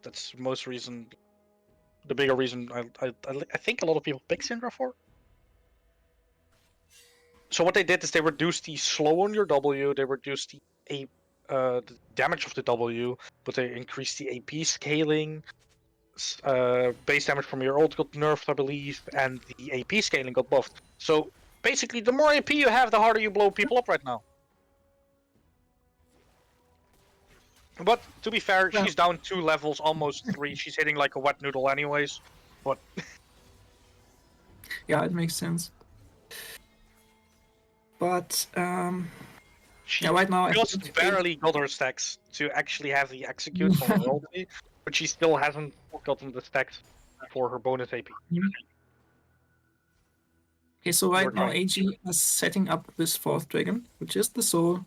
That's the bigger reason I think a lot of people pick Syndra for. So what they did is they reduced the slow on your W, they reduced the damage of the W, but they increased the AP scaling. Base damage from your ult got nerfed, I believe, and the AP scaling got buffed. So basically, the more AP you have, the harder you blow people up right now. But to be fair, she's down 2 levels, almost 3. She's hitting like a wet noodle anyways. But yeah, it makes sense. But she right now just barely got her stacks to actually have the execute from her ulti, but she still hasn't gotten the stacks for her bonus AP. Okay, so right now AG is setting up this 4th dragon, which is the soul.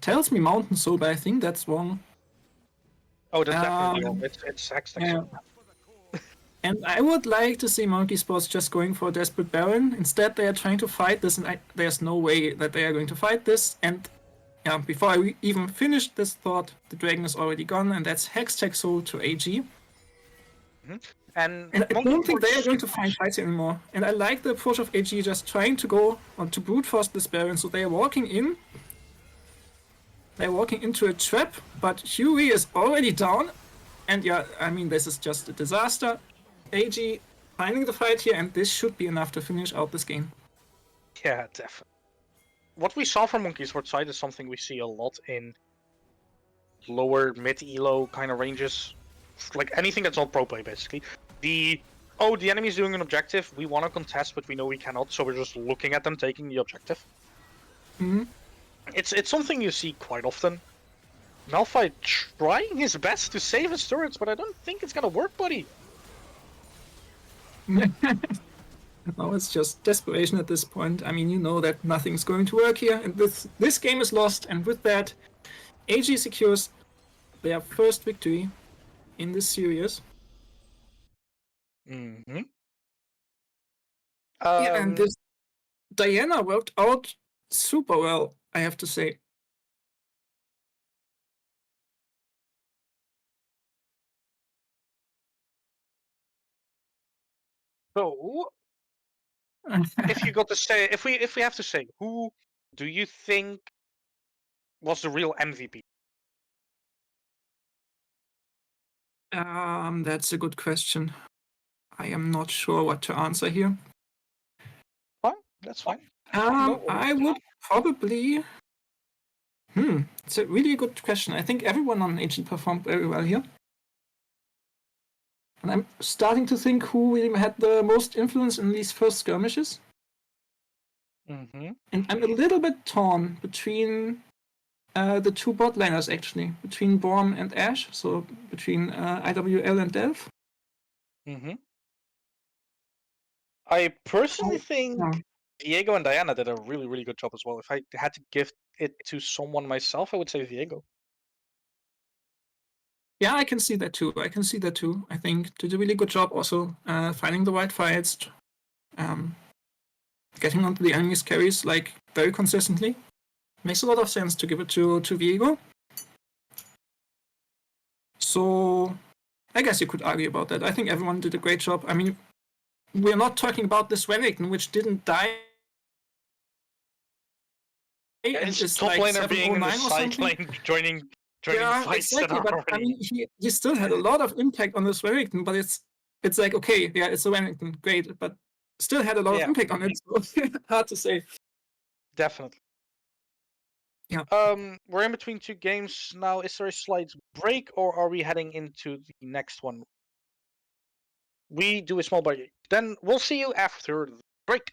Tells me Mountain Soul, but I think that's wrong. Oh, that's definitely wrong. It's Hextech. Yeah. And I would like to see MonkeSports just going for a Desperate Baron. Instead, they are trying to fight this, and there's no way that they are going to fight this. And yeah, before I even finished this thought, the dragon is already gone, and that's Hextech Soul to AG. And I don't think they are going to find fights anymore. And I like the approach of AG just trying to go on to brute force this Baron. So they are walking in. They're walking into a trap, but Huey is already down. And yeah, I mean, this is just a disaster. AG finding the fight here, and this should be enough to finish out this game. Yeah, definitely. What we saw from MonkeSports side is something we see a lot in lower mid-elo kind of ranges. Like anything that's not pro play, basically. The enemy's doing an objective, we want to contest, but we know we cannot, so we're just looking at them taking the objective. It's something you see quite often. Malphite trying his best to save his turrets, but I don't think it's gonna work, buddy. No, it's just desperation at this point. I mean, you know that nothing's going to work here, and this game is lost, and with that, AG secures their first victory in this series. Yeah, and this Diana worked out super well, I have to say. So, if you got to say, if we have to say, who do you think was the real MVP? That's a good question. I am not sure what to answer here. Fine, that's fine. That's fine. No worries. I would probably. It's a really good question. I think everyone on Agent performed very well here. And I'm starting to think who really had the most influence in these first skirmishes. Mm-hmm. And I'm a little bit torn between the two bot laners, actually, between Borm and Ash, so between IWL and Delph. Mm-hmm. I personally think Yeah. Diego and Diana did a really, really good job as well. If I had to give it to someone myself, I would say Diego. Yeah, I can see that too. I think did a really good job also finding the right fights, um, getting onto the enemy's carries like very consistently. Makes a lot of sense to give it to Diego. So I guess you could argue about that. I think everyone did a great job. I mean, we're not talking about this Renekton, which didn't die Yeah, and his is top like laner being in the 709 or side something. lane, joining Yeah, fights that exactly. are But I already. mean, he still had a lot of impact on this Renekton. But it's like, okay, yeah, it's a Renekton, great, but still had a lot of Yeah, impact on it. So hard to say. definitely. Yeah. We're in between two games now. Is there a slight break, or are we heading into the next one? We do a small break. Then we'll see you after the break.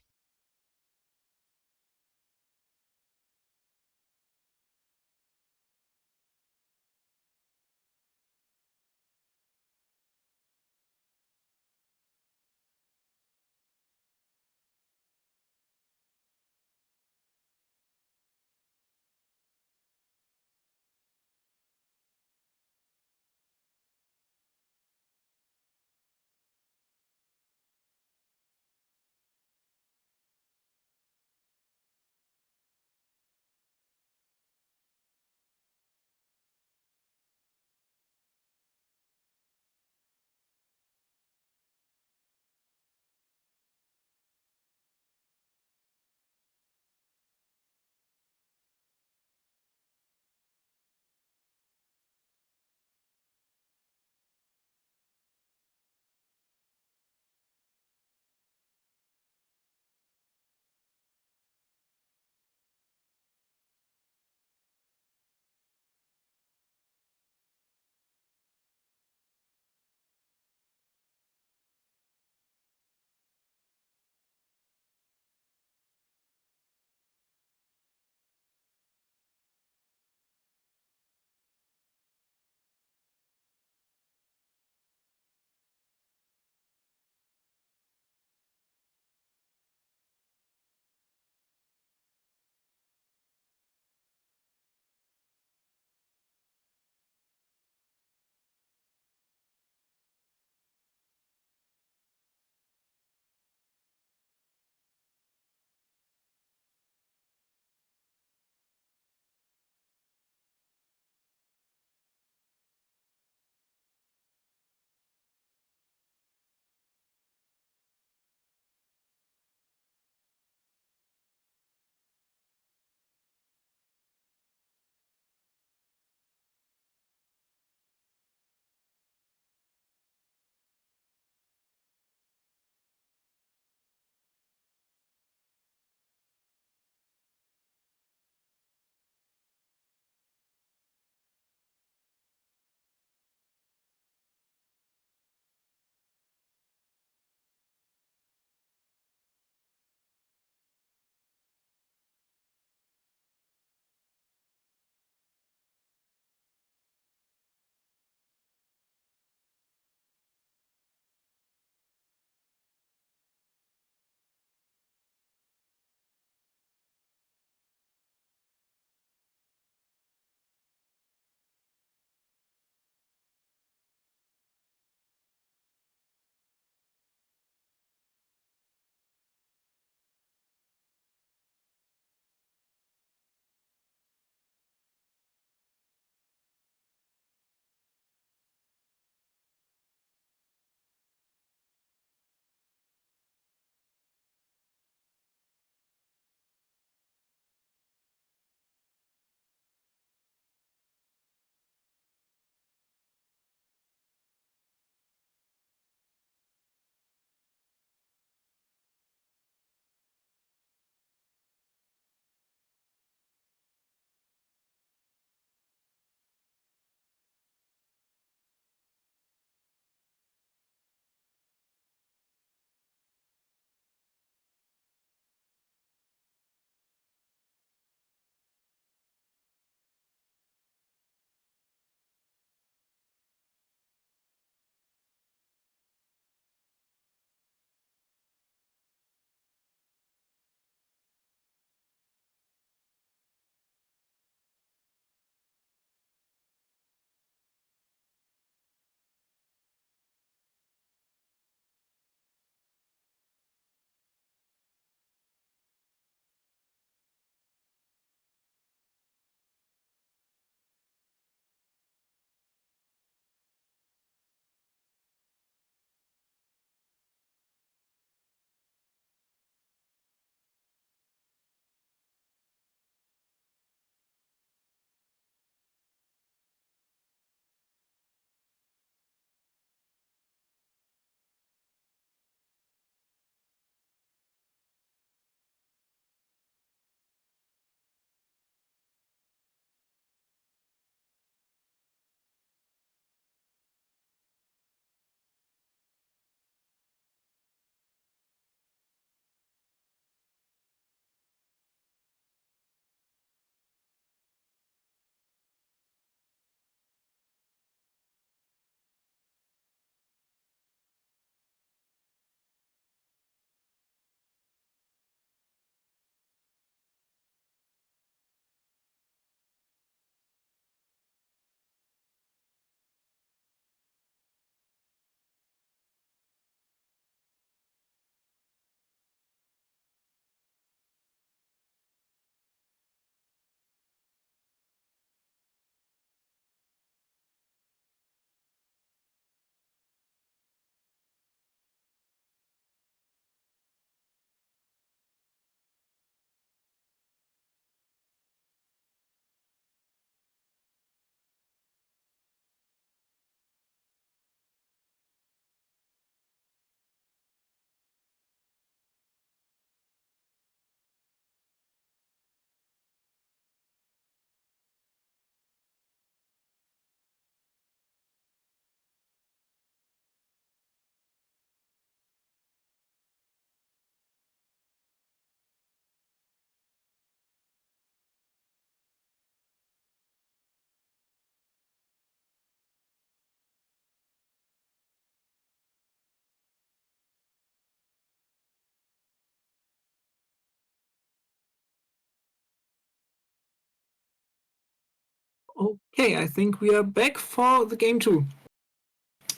Okay, I think we are back for the game 2.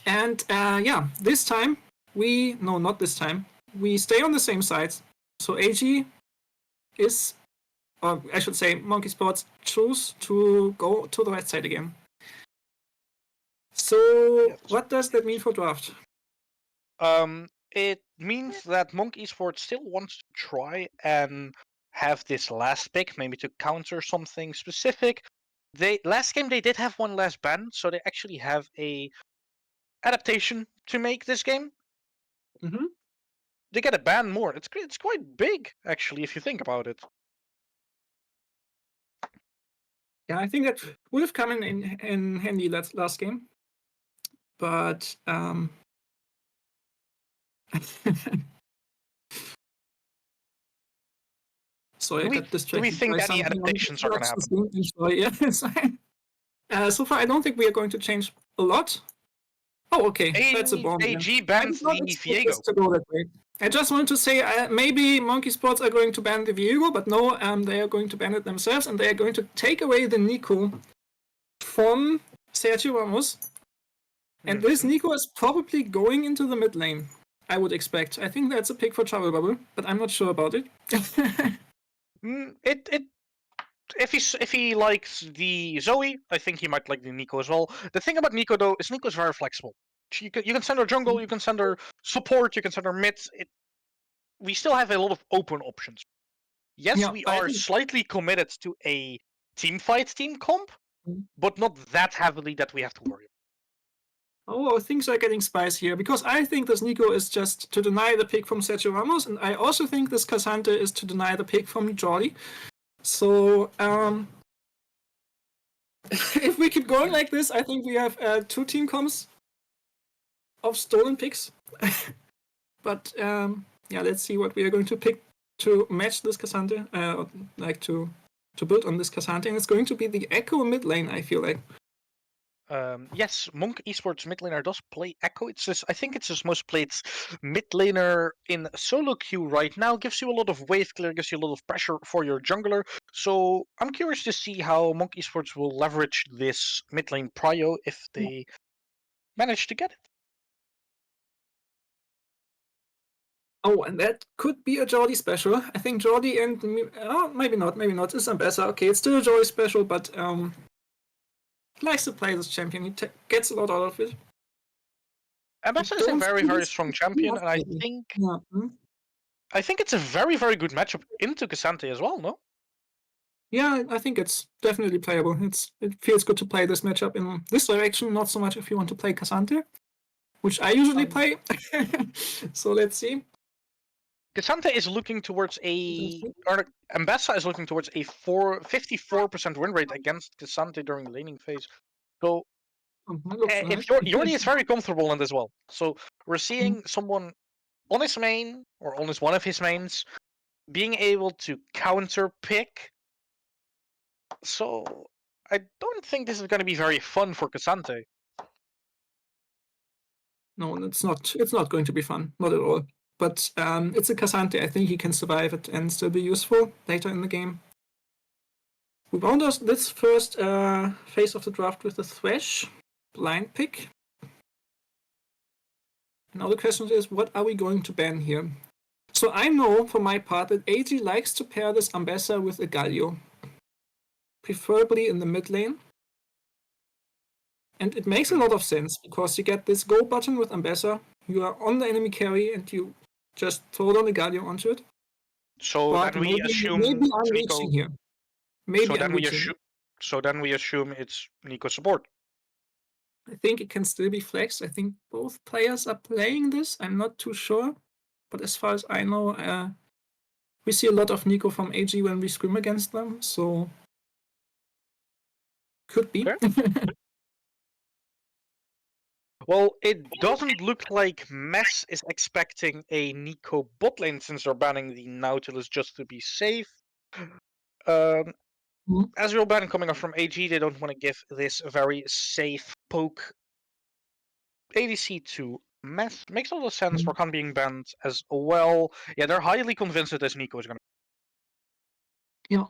And yeah, this time not this time. We stay on the same side. So AG is, or I should say, MonkeSports choose to go to the right side again. So Yes. what does that mean for draft? It means that MonkeSports still wants to try and have this last pick, maybe to counter something specific. Last game they did have one last ban, so they actually have a adaptation to make this game. Mm-hmm. They get a ban more. It's quite big actually if you think about it. Yeah, I think that would have come in handy last game, but sorry, I got distracted. Do we think by any something on the adaptations are going to happen? screen. Sorry, yes. So far, I don't think we are going to change a lot. Oh, okay, that's a bomb. AG I bans did not the expect Viego. this to go that way. I just want to say maybe MonkeSports are going to ban the Viego, but no, they are going to ban it themselves, and they are going to take away the Nico from Sergio Ramos. And this Nico is probably going into the mid lane, I would expect. I think that's a pick for Trouble Bubble, but I'm not sure about it. If he likes the Zoe, I think he might like the Nico as well. The thing about Nico though is Nico's very flexible. You can send her jungle, you can send her support, you can send her mids. We still have a lot of open options. Yes, Yeah, we I are think- slightly committed to a team fight team comp, but not that heavily that we have to worry. Oh, things are getting spicy here, because I think this Nico is just to deny the pick from Sergio Ramos, and I also think this Cassante is to deny the pick from Jordi. So, if we keep going like this, I think we have 2 team comps of stolen picks. But yeah, let's see what we are going to pick to match this Cassante, like to build on this Cassante, and it's going to be the Echo mid lane, I feel like. Yes, MonkeSports mid laner does play Echo. I think it's his most played mid laner in solo queue right now. Gives you a lot of wave clear, gives you a lot of pressure for your jungler. So I'm curious to see how MonkeSports will leverage this mid lane prio if they manage to get it. Oh, and that could be a Jordi special. I think Jordi and maybe not. It's Ambassador. Okay, it's still a Jordi special, but likes to play this champion. He gets a lot out of it. Ambassador is a very, very strong champion, and I think it's a very, very good matchup into Cassante as well, no? Yeah, I think it's definitely playable. It feels good to play this matchup in this direction, not so much if you want to play Cassante, which I usually play. So let's see. Cassante is looking towards or Ambassa is looking towards a 54% win rate against Cassante during the laning phase. So if Jordi is very comfortable in this well. So we're seeing someone on his main, or on one of his mains, being able to counter pick. So I don't think this is going to be very fun for Cassante. No, it's not. It's not going to be fun, not at all. But it's a Cassante. I think he can survive it and still be useful later in the game. We wound us this first phase of the draft with the Thresh blind pick. Now the question is, what are we going to ban here? So I know for my part that AG likes to pair this Ambassa with a Galio, preferably in the mid lane. And it makes a lot of sense, because you get this go button with Ambassa, you are on the enemy carry, and you just throw down the Galio onto it. So but then we assume maybe I'm Nico, reaching here. Maybe so then I'm we reaching. assume. So then we assume it's Nico support. I think it can still be flexed. I think both players are playing this. I'm not too sure. But as far as I know, we see a lot of Nico from AG when we scrim against them. So could be. Okay. Well, it doesn't look like Mess is expecting a Nico bot lane since they're banning the Nautilus just to be safe. Azrael ban coming up from AG, they don't want to give this very safe poke ADC to Mess. Makes a lot of sense. Rakan being banned as well. Yeah, they're highly convinced that this Nico is going to. Yeah.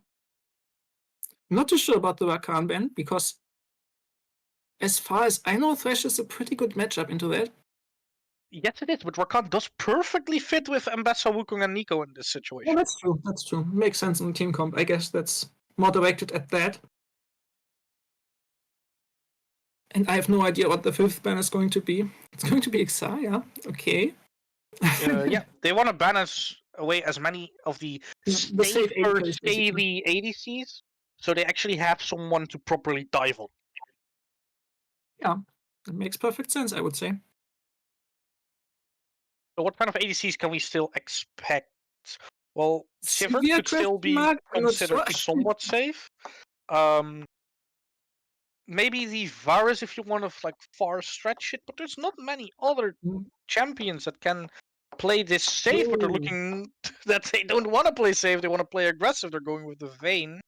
Not too sure about the Rakan ban, because as far as I know, Thresh is a pretty good matchup into that. Yes, it is, but Rakan does perfectly fit with Mbessa, Wukong, and Nico in this Yeah, situation. that's true. That's true. Makes sense in team comp. I guess that's more directed at that. And I have no idea what the 5th ban is going to be. It's going to be Xayah. Okay. Yeah, they want to ban us away as many of the The safe AD safer, carries, basically. savvy ADCs, so they actually have someone to properly dive on. Yeah, that makes perfect sense, I would say. So what kind of ADCs can we still expect? Well, Sivir Severe could still question be mark? I'm not considered sure. somewhat safe. Maybe the Varus if you want to like far stretch it, but there's not many other champions that can play this safe, but they're Ooh. looking that they don't want to play safe, they want to play aggressive, they're going with the Vayne.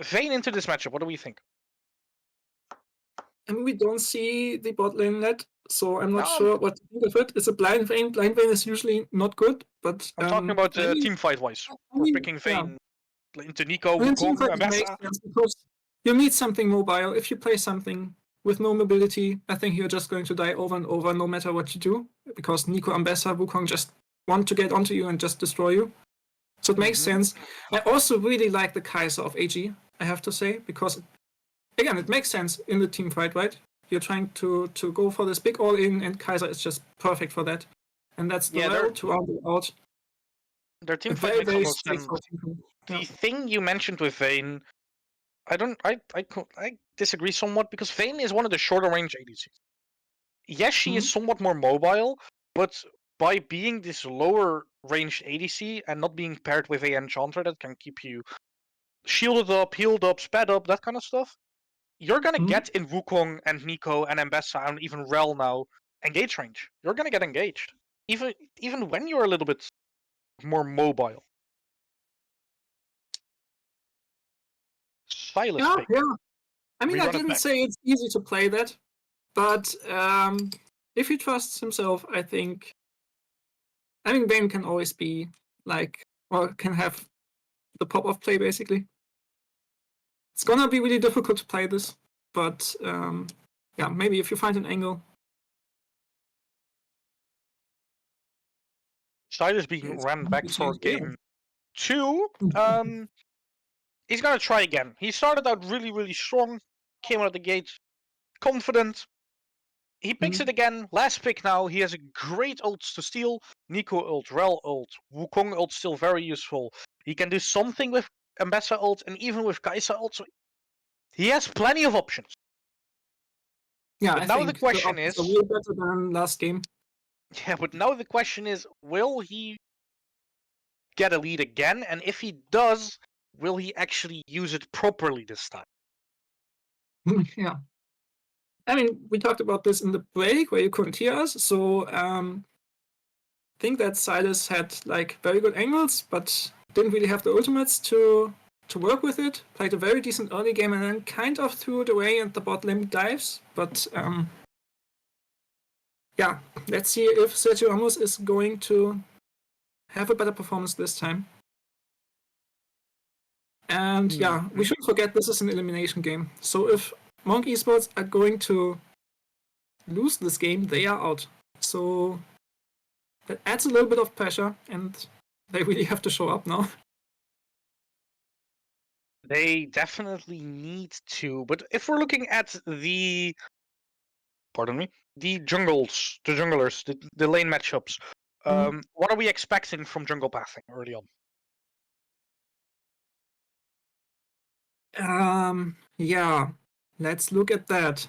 Vayne into this matchup, what do we think? I mean, we don't see the bot lane net, so I'm not No, sure what to think of it. It's a blind Vayne. Blind Vayne is usually not good, but I'm talking about I mean, team fight wise. I We're mean, picking yeah. Vayne into Nico, And in team Wukong, fight, it makes Ambessa. sense because you need something mobile. If you play something with no mobility, I think you're just going to die over and over, no matter what you do, because Nico, Ambessa, Wukong just want to get onto you and just destroy you. So it makes sense. I also really like the Kaiser of AG, I have to say, because again, it makes sense in the team fight, right? You're trying to go for this big all-in, and Kaiser is just perfect for that. And that's the Yeah, well to round it out. their team A fight very, makes very almost sense. straightforward team fight. The Yeah. thing you mentioned with Vayne, I disagree somewhat because Vayne is one of the shorter range ADCs. Yes, she is somewhat more mobile, but by being this lower range ADC and not being paired with a enchanter that can keep you shielded up, healed up, sped up, that kind of stuff, you're gonna get in Wukong and Nico and Mbessa and even Rel now engage range. You're gonna get engaged. Even when you're a little bit more mobile. Silas Yeah, pick. yeah. I mean, I Rerun it didn't back. say it's easy to play that, but if he trusts himself, I think Vayne can always be like, or can have the pop-off play, basically. It's gonna be really difficult to play this, but yeah, maybe if you find an angle. Silas being It's ran back for yeah. game 2. He's gonna try again. He started out really strong, came out of the gate confident. He picks it again. Last pick now. He has a great ult to steal. Nico ult, Rel ult, Wukong ult still very useful. He can do something with Ambessa ult and even with Kai'Sa ult. So he has plenty of options. Yeah, But I now the think the question options are is, way better than last game. yeah, but now the question is, will he get a lead again? And if he does, will he actually use it properly this time? Yeah. I mean, we talked about this in the break where you couldn't hear us, so I think that Silas had like very good angles, but didn't really have the ultimates to work with it. Played a very decent early game and then kind of threw it away and the bot lane dives. But yeah, let's see if Sergio Ramos is going to have a better performance this time. And yeah, we shouldn't forget this is an elimination game. So if MonkeSports are going to lose this game, they are out. So that adds a little bit of pressure, and they really have to show up now. They definitely need to. But if we're looking at the junglers, the lane matchups, what are we expecting from jungle pathing early on? Yeah, let's look at that.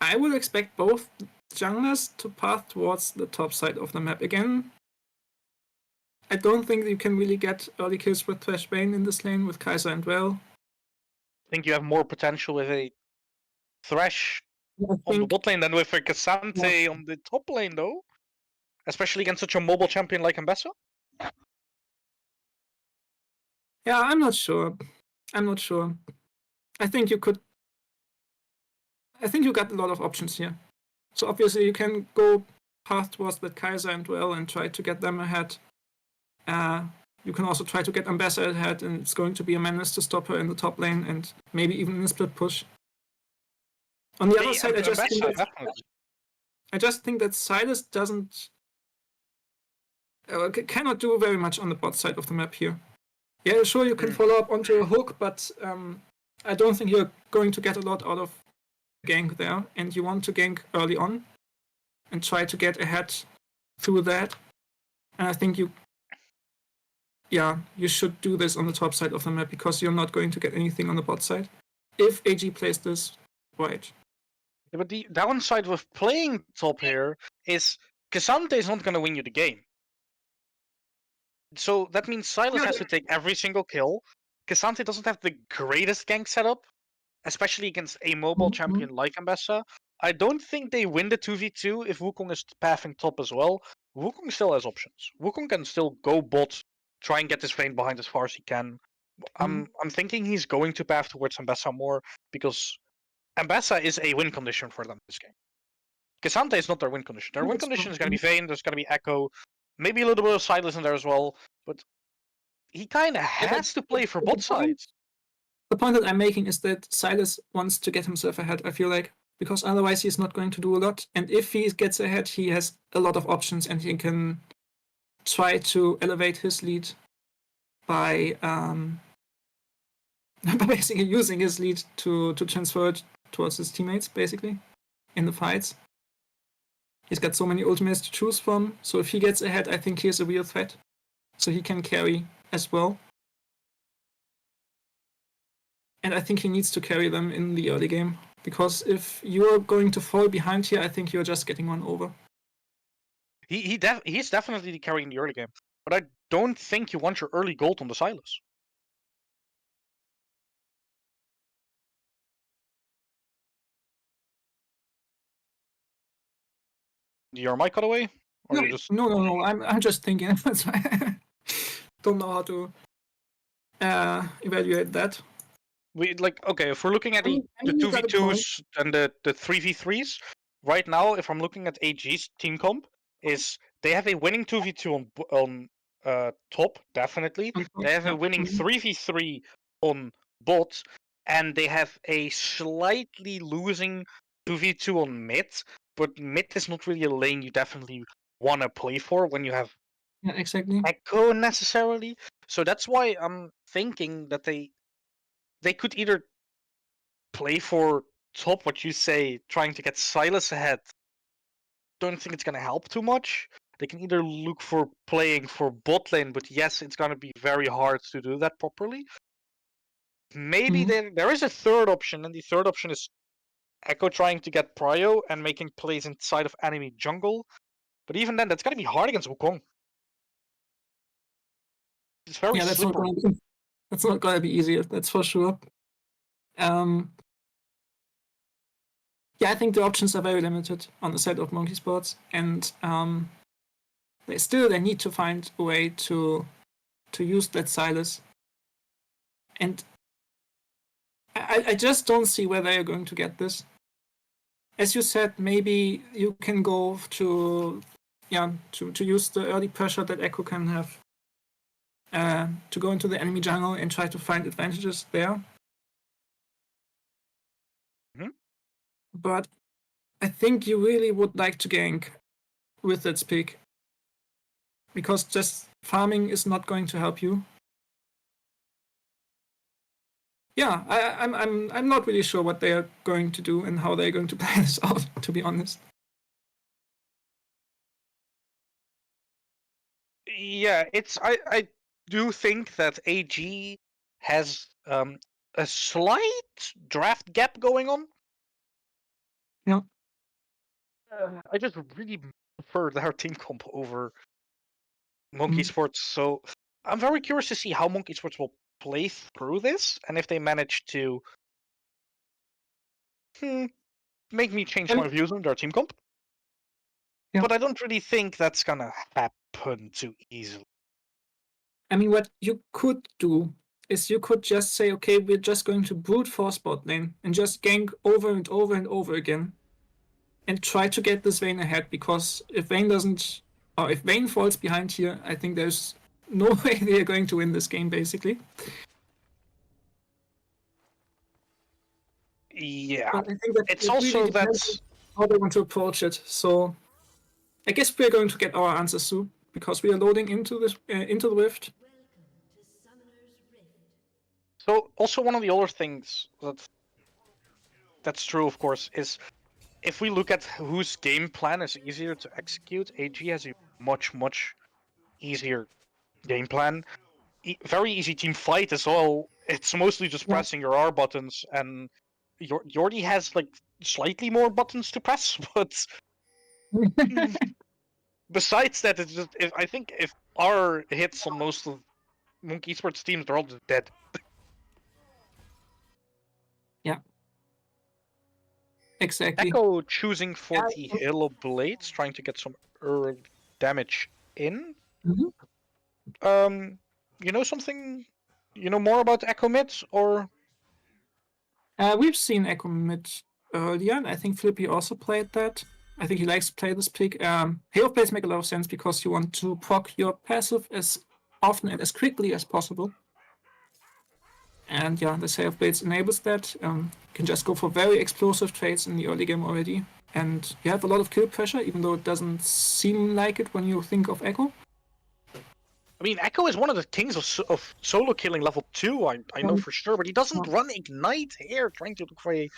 I would expect both junglers to path towards the top side of the map again. I don't think you can really get early kills with Thresh Bane in this lane with Kai'Sa and Well. I think you have more potential with a Thresh on the bot lane than with a Cassante on the top lane, though. Especially against such a mobile champion like Ambessa. Yeah, I'm not sure. I think you could. I think you got a lot of options here. So obviously you can go path towards that Kai'Sa and Well and try to get them ahead. You can also try to get Ambessa ahead, and it's going to be a menace to stop her in the top lane and maybe even in a split push. On the other side, I just definitely. think that Silas doesn't cannot do very much on the bot side of the map here. Yeah, sure, you can follow up onto a hook, but I don't think you're going to get a lot out of gank there, and you want to gank early on and try to get ahead through that. And I think you should do this on the top side of the map because you're not going to get anything on the bot side if AG plays this right. Yeah, but the downside with playing top here is Cassante is not going to win you the game. So that means Silas has to take every single kill. Cassante doesn't have the greatest gank setup, especially against a mobile champion like Ambessa. I don't think they win the 2v2 if Wukong is pathing top as well. Wukong still has options. Wukong can still go bot, try and get this Vayne behind as far as he can. I'm thinking he's going to path towards Ambessa more because Ambessa is a win condition for them this game. Cassante is not their win condition. Their win condition is going to be Vayne, there's going to be Echo, maybe a little bit of Silas in there as well, but he kind of has to play for both sides. The point that I'm making is that Silas wants to get himself ahead, I feel like, because otherwise he's not going to do a lot. And if he gets ahead, he has a lot of options and he can try to elevate his lead by basically using his lead to transfer it towards his teammates, basically, in the fights. He's got so many ultimates to choose from, so if he gets ahead, I think he is a real threat. So he can carry as well. And I think he needs to carry them in the early game, because if you're going to fall behind here, I think you're just getting one over. He's definitely carrying the early game, but I don't think you want your early gold on the Silas. Your mic cut away? Or No, you just... no. I'm just thinking. That's why I don't know how to evaluate that. If we're looking at the 2v2s and the 3v3s, right now, if I'm looking at AG's team comp, is they have a winning 2v2 on top, definitely. They have a winning 3v3 on bot, and they have a slightly losing 2v2 on mid, but mid is not really a lane you definitely want to play for when you have exactly Echo necessarily. So that's why I'm thinking that they could either play for top, what you say, trying to get Silas ahead. Don't think it's going to help too much. They can either look for playing for bot lane, but yes, it's going to be very hard to do that properly. Maybe there is a third option, and the third option is Echo trying to get prio and making plays inside of enemy jungle. But even then, that's going to be hard against Wukong. It's very slippery. That's not going to be easy, that's for sure. I think the options are very limited on the side of MonkeSports, and they need to find a way to use that Silas. And I just don't see where they are going to get this. As you said, maybe you can go to use the early pressure that Echo can have to go into the enemy jungle and try to find advantages there. But I think you really would like to gank with that pick, because just farming is not going to help you. Yeah, I'm not really sure what they are going to do and how they're going to play this out, to be honest. Yeah, I do think that AG has a slight draft gap going on. Yeah. I just really prefer their team comp over MonkeSports, so I'm very curious to see how MonkeSports will play through this, and if they manage to make me change my views on their team comp. Yeah. But I don't really think that's gonna happen too easily. I mean, what you could do is you could just say, okay, we're just going to brute force bot lane and just gank over and over and over again and try to get this Vayne ahead, because if Vayne falls behind here, I think there's no way they are going to win this game, basically. Yeah, But I think that it's it really also depends that. on how they want to approach it. So I guess we're going to get our answers soon because we are loading into this into the Rift. So also one of the other things that's true, of course, is if we look at whose game plan is easier to execute, AG has a much easier game plan. Very easy team fight as well. It's mostly just Yeah. pressing your R buttons, and Yordi has like slightly more buttons to press, but besides that, it's just I think if R hits on most of MonkeSports teams, they're all just dead. Yeah. Exactly. Echo choosing for Yeah. the Halo Blades, trying to get some early damage in. Mhm. You know something? You know more about Echo mids, or We've seen Echo mid earlier, and I think Flippy also played that. I think he likes to play this pick. Halo plays make a lot of sense because you want to proc your passive as often and as quickly as possible. And yeah, the Sale of Blades enables that. You can just go for very explosive trades in the early game already. And you have a lot of kill pressure, even though it doesn't seem like it when you think of Echo. I mean, Echo is one of the kings of solo killing level 2, I know for sure, but he doesn't run Ignite here, trying to look for a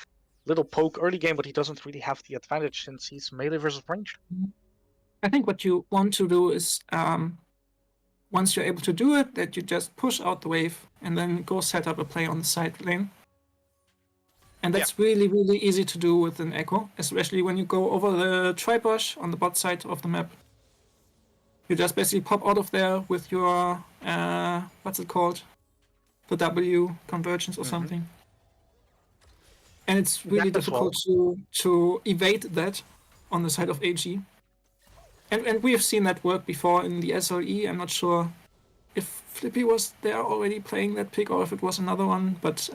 little poke early game, but he doesn't really have the advantage since he's melee versus range. I think what you want to do is, once you're able to do it, that you just push out the wave and then go set up a play on the side lane. And that's really easy to do with an Echo, especially when you go over the tri-bush on the bot side of the map. You just basically pop out of there with your, what's it called? The W convergence or something. And it's really difficult to evade that on the side of AG. And we have seen that work before in the SLE. I'm not sure if Flippy was there already playing that pick or if it was another one, but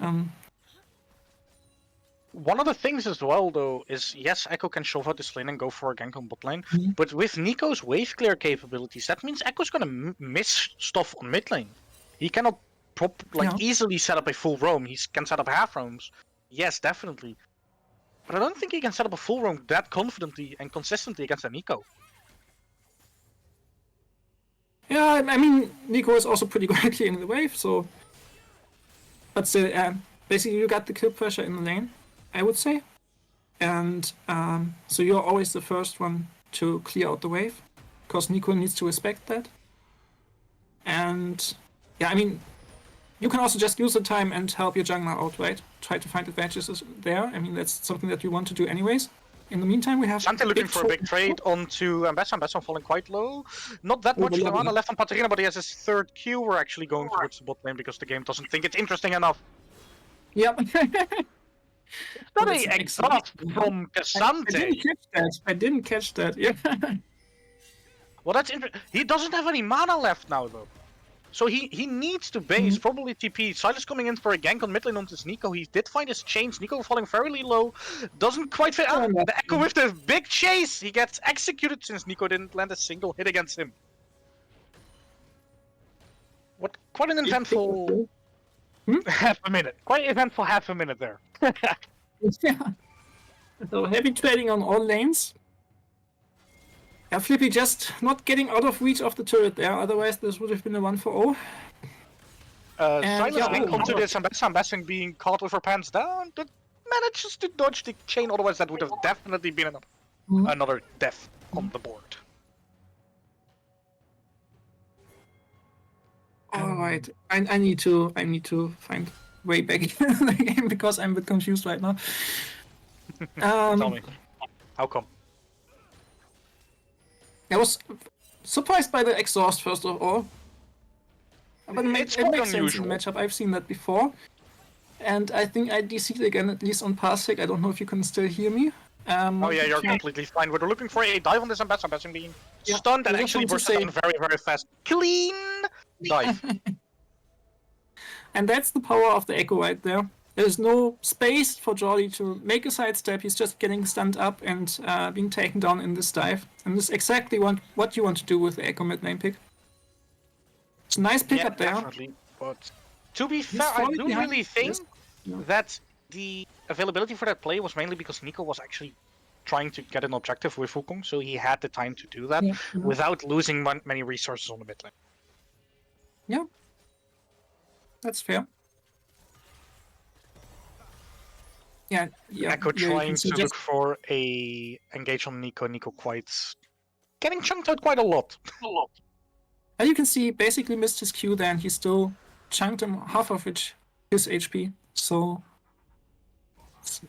one of the things as well, though, is yes, Echo can shove out this lane and go for a gank on bot lane, Mhm. but with Nico's wave clear capabilities, that means Echo's gonna miss stuff on mid lane. He cannot easily set up a full roam. He can set up half roams. Yes, definitely. But I don't think he can set up a full roam that confidently and consistently against a Nico. Yeah, I mean, Nico is also pretty good at clearing the wave, so. But still, basically, you got the kill pressure in the lane, I would say. And so you're always the first one to clear out the wave, because Nico needs to respect that. And yeah, I mean, you can also just use the time and help your jungler out, right? Try to find advantages there. I mean, that's something that you want to do anyways. In the meantime, we have Sante looking for a big trade onto Ambessa. Ambessa falling quite low. Not that much mana left on Patarina, but he has his third Q. We're actually going towards the bot lane because the game doesn't think it's interesting enough. Yep. It's not an exhaust from Cassante. I didn't catch that. Yeah. Well, that's interesting. He doesn't have any mana left now, though. So he needs to base, probably TP. Silas coming in for a gank on mid lane onto Nico. He did find his chains. Nico falling fairly low. Doesn't quite fit out. The Echo with the big chase. He gets executed since Nico didn't land a single hit against him. What? Quite an eventful half a minute. Quite eventful half a minute there. Yeah. So heavy trading on all lanes. Yeah, Flippy just not getting out of reach of the turret there, otherwise this would have been a 1-for-0. Silas link onto this Ambessa being caught with her pants down, but manages to dodge the chain, otherwise that would have definitely been another death on the board. Alright, I need to find way back in the game because I'm a bit confused right now. Tell me, how come? I was surprised by the exhaust first of all. But it makes sense in the matchup. I've seen that before. And I think I DC'd again, at least on Parsec. I don't know if you can still hear me. Oh yeah, you're completely fine. We're looking for a dive on this Ambessa. Ambessa being stunned and actually burst down very fast. Clean dive. And that's the power of the Echo right there. There's no space for Jordi to make a sidestep. He's just getting stunned up and being taken down in this dive. And this is exactly what you want to do with the Echo mid lane pick. It's a nice pick up there. Definitely. But to be fair, I do really think that the availability for that play was mainly because Nico was actually trying to get an objective with Wukong, so he had the time to do that without losing many resources on the mid lane. Yeah, that's fair. Yeah. Echo trying to look for a engage on Nico. Nico quite getting chunked out quite a lot. And you can see, basically missed his Q there, and he still chunked him half of his HP. So.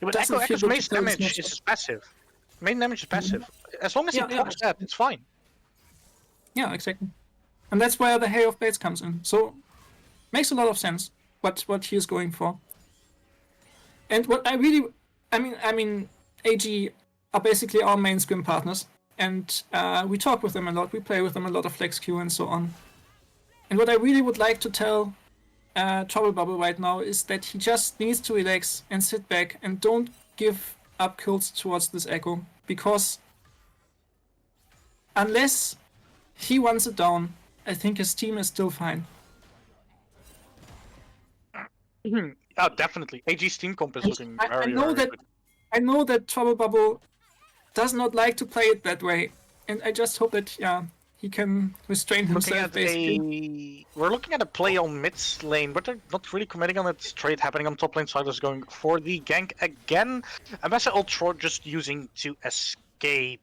Yeah, but Echo's main damage is passive. Main damage is passive. As long as he procs that, it's fine. Yeah, exactly. And that's where the Hail of Blades comes in. So, makes a lot of sense what he is going for. And what I mean, AG are basically our main scrim partners, and we talk with them a lot. We play with them a lot of Flex Q and so on. And what I really would like to tell Trouble Bubble right now is that he just needs to relax and sit back and don't give up kills towards this Echo, because unless he wants it down, I think his team is still fine. Oh, definitely. AG's team comp is looking very good. I know that Trouble Bubble does not like to play it that way, and I just hope that he can restrain himself. We're looking at a play on mid lane, but they're not really committing on it. Trade happening on top lane. Silas going for the gank again. Ambassador Ultra just using to escape.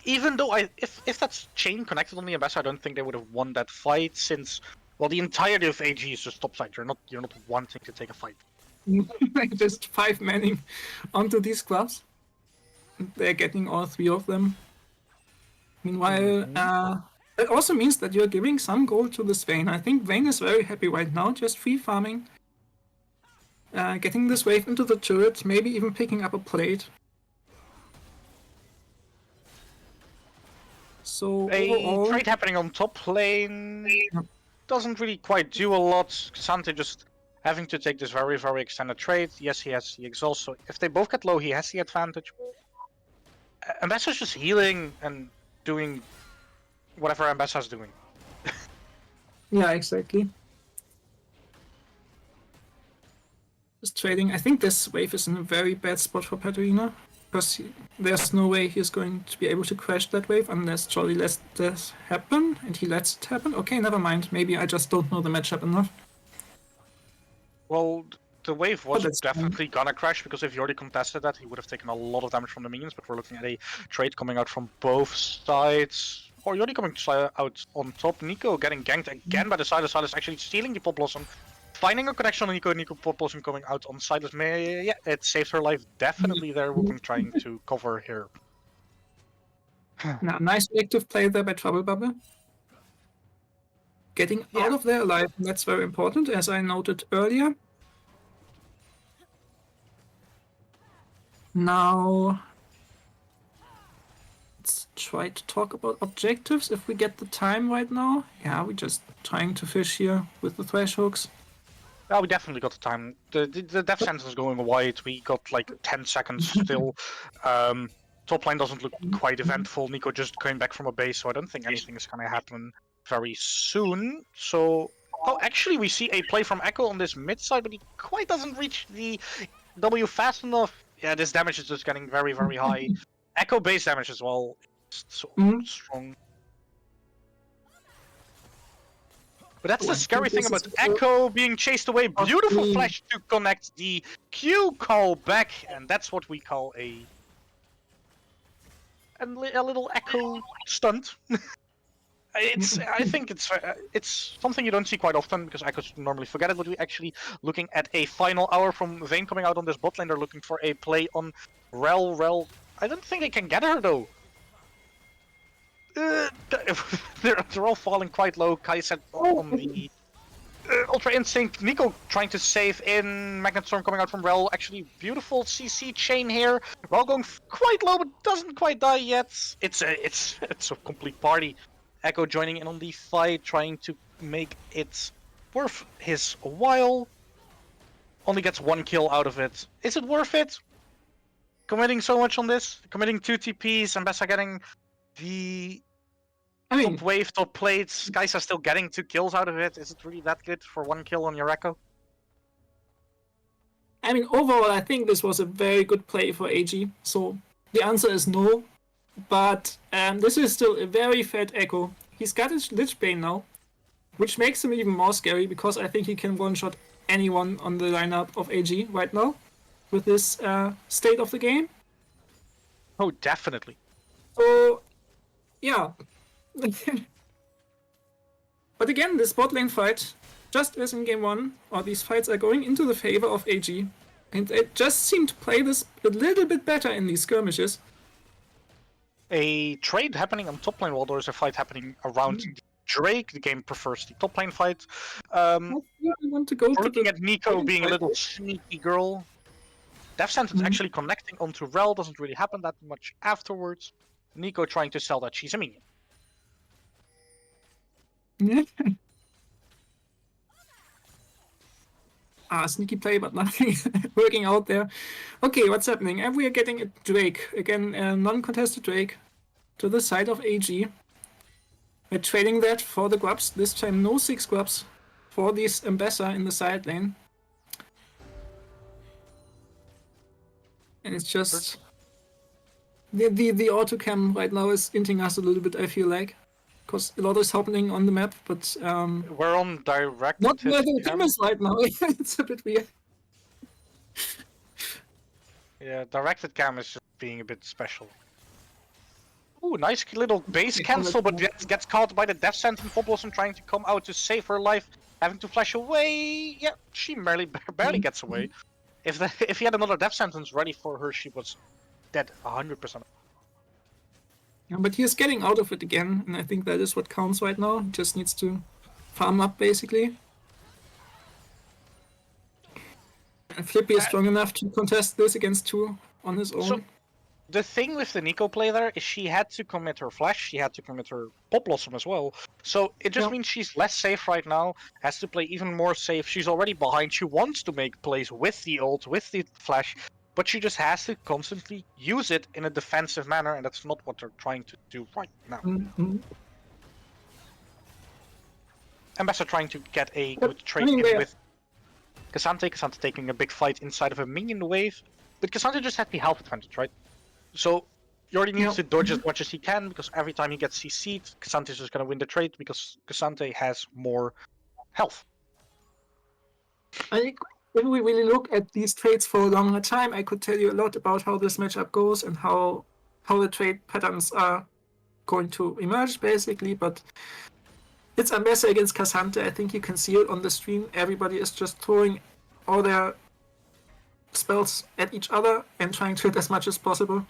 Even though if that's chain connected on the Ambassador, I don't think they would have won that fight, since the entirety of AG is just topside. You're not wanting to take a fight. Just 5 manning onto these clubs. They're getting all 3 of them. Meanwhile, it also means that you're giving some gold to this Vayne. I think Vayne is very happy right now, just free farming. Getting this wave into the turret, maybe even picking up a plate. So overall, trade happening on top lane doesn't really quite do a lot. Xante just having to take this very, very extended trade. Yes, he has the exhaust, so if they both get low, he has the advantage. Ambassador's just healing and doing whatever Ambassador's doing. Yeah, exactly. Just trading. I think this wave is in a very bad spot for Patarina, because there's no way he's going to be able to crash that wave unless Jolly lets this happen, and he lets it happen. Okay, never mind. Maybe I just don't know the matchup enough. Well, the wave was definitely gonna crash, because if he already contested that, he would have taken a lot of damage from the minions, but we're looking at a trade coming out from both sides. Or Yori coming out on top. Nico getting ganked again by the Silas. Silas actually stealing the Pop Blossom. Finding a connection on Nico. Nico Pop Blossom coming out on Silas. Yeah, it saved her life. Definitely there. Wukong trying to cover here. Now, nice active play there by Trouble Bubble. Getting out of there alive, that's very important, as I noted earlier. Now, let's try to talk about objectives if we get the time right now. Yeah, we're just trying to fish here with the thresh hooks. Oh, we definitely got the time. The death sentence is going wide. We got like 10 seconds still. Top lane doesn't look quite eventful. Nico just came back from a base, so I don't think anything is gonna happen very soon. So, actually we see a play from Echo on this mid side, but he quite doesn't reach the W fast enough. Yeah, this damage is just getting very, very high. Echo base damage as well. It's so strong. But that's the scary thing about Echo being chased away. Beautiful flash to connect the Q call back, and that's what we call a little Echo stunt. I think it's something you don't see quite often, because Echoes normally forget it, but we're actually looking at a final hour from Vayne coming out on this bot lane. They're looking for a play on Rel. I don't think they can get her though. They're all falling quite low. Kai said on the Ultra Instinct. Nico trying to save in. Magnet Storm coming out from Rel. Actually, beautiful CC chain here. Rel going quite low, but doesn't quite die yet. It's a complete party. Echo joining in on the fight, trying to make it worth his while. Only gets 1 kill out of it. Is it worth it? Committing so much on this? Committing 2 TPs, Ambassa getting the top wave, top plates. Guys are still getting 2 kills out of it. Is it really that good for 1 kill on your Echo? I mean, overall, I think this was a very good play for AG. So the answer is no. But this is still a very fat Echo. He's got his Lich Bane now, which makes him even more scary because I think he can one-shot anyone on the lineup of AG right now with this state of the game. Oh, definitely. So, yeah. But again, this bot lane fight, just as in game 1, or these fights are going into the favor of AG. And they just seem to play this a little bit better in these skirmishes. A trade happening on top lane while there's a fight happening around Drake. The game prefers the top lane fight. I want to go We're to looking the at Nico being a little sneaky girl. Death Sentence actually connecting onto Rel doesn't really happen that much afterwards. Nico trying to sell that she's a minion. Sneaky play, but nothing working out there. Okay, what's happening? And we are getting a Drake. Again, a non-contested Drake to the side of AG. We're trading that for the grubs. This time no 6 grubs for this Ambassador in the side lane. And it's just... The auto cam right now is hinting us a little bit, I feel like. Because a lot is happening on the map, but... We're on direct. not where the team is right now. It's a bit weird. Yeah, directed cam is just being a bit special. Ooh, nice little base cancel, but gets caught by the Death Sentence. Blossom trying to come out to save her life, having to flash away. Yeah, she barely gets away. If he had another Death Sentence ready for her, she was dead 100%. Yeah, but he's getting out of it again, and I think that is what counts right now. He just needs to farm up, basically. And Flippy is strong enough to contest this against 2 on his own. So, the thing with the Nico play there is she had to commit her flash, she had to commit her Pop Blossom as well. So it just means she's less safe right now, has to play even more safe. She's already behind, she wants to make plays with the ult, with the flash, but she just has to constantly use it in a defensive manner, and that's not what they're trying to do right now. Ambassador trying to get a good trade in with Cassante. Cassante taking a big fight inside of a minion wave, but Cassante just had the health advantage, right? So he already needs to dodge as much as he can, because every time he gets CC'd, Cassante is just going to win the trade because Cassante has more health. I think when we really look at these trades for a longer time, I could tell you a lot about how this matchup goes and how the trade patterns are going to emerge, basically. But it's Ambassador against Cassante. I think you can see it on the stream. Everybody is just throwing all their spells at each other and trying to hit as much as possible.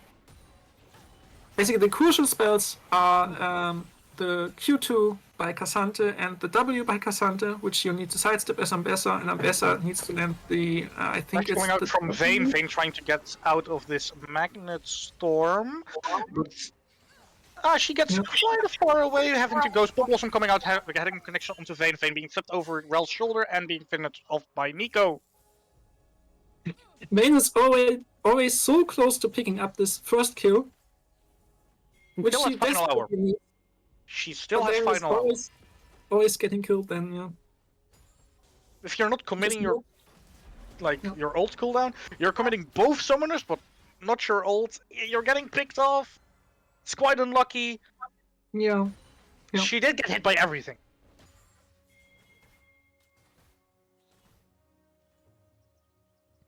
Basically, the crucial spells are the Q2 by Cassante and the W by Cassante, which you need to sidestep as Ambassador, and Ambassador needs to land the, I think it's going out the from Vayne. Vayne trying to get out of this Magnet Storm. But she gets quite far away, having to go. Pop Blossom coming out, having connection onto Vayne. Vayne being flipped over Rel's shoulder and being finished off by Nico. Vayne is always so close to picking up this first kill. Which Still she has final hour. needs. She still But has Vayne is final hour. always getting killed then, yeah. If you're not committing your your ult cooldown, you're committing both summoners, but not your ult. You're getting picked off. It's quite unlucky. Yeah. She did get hit by everything.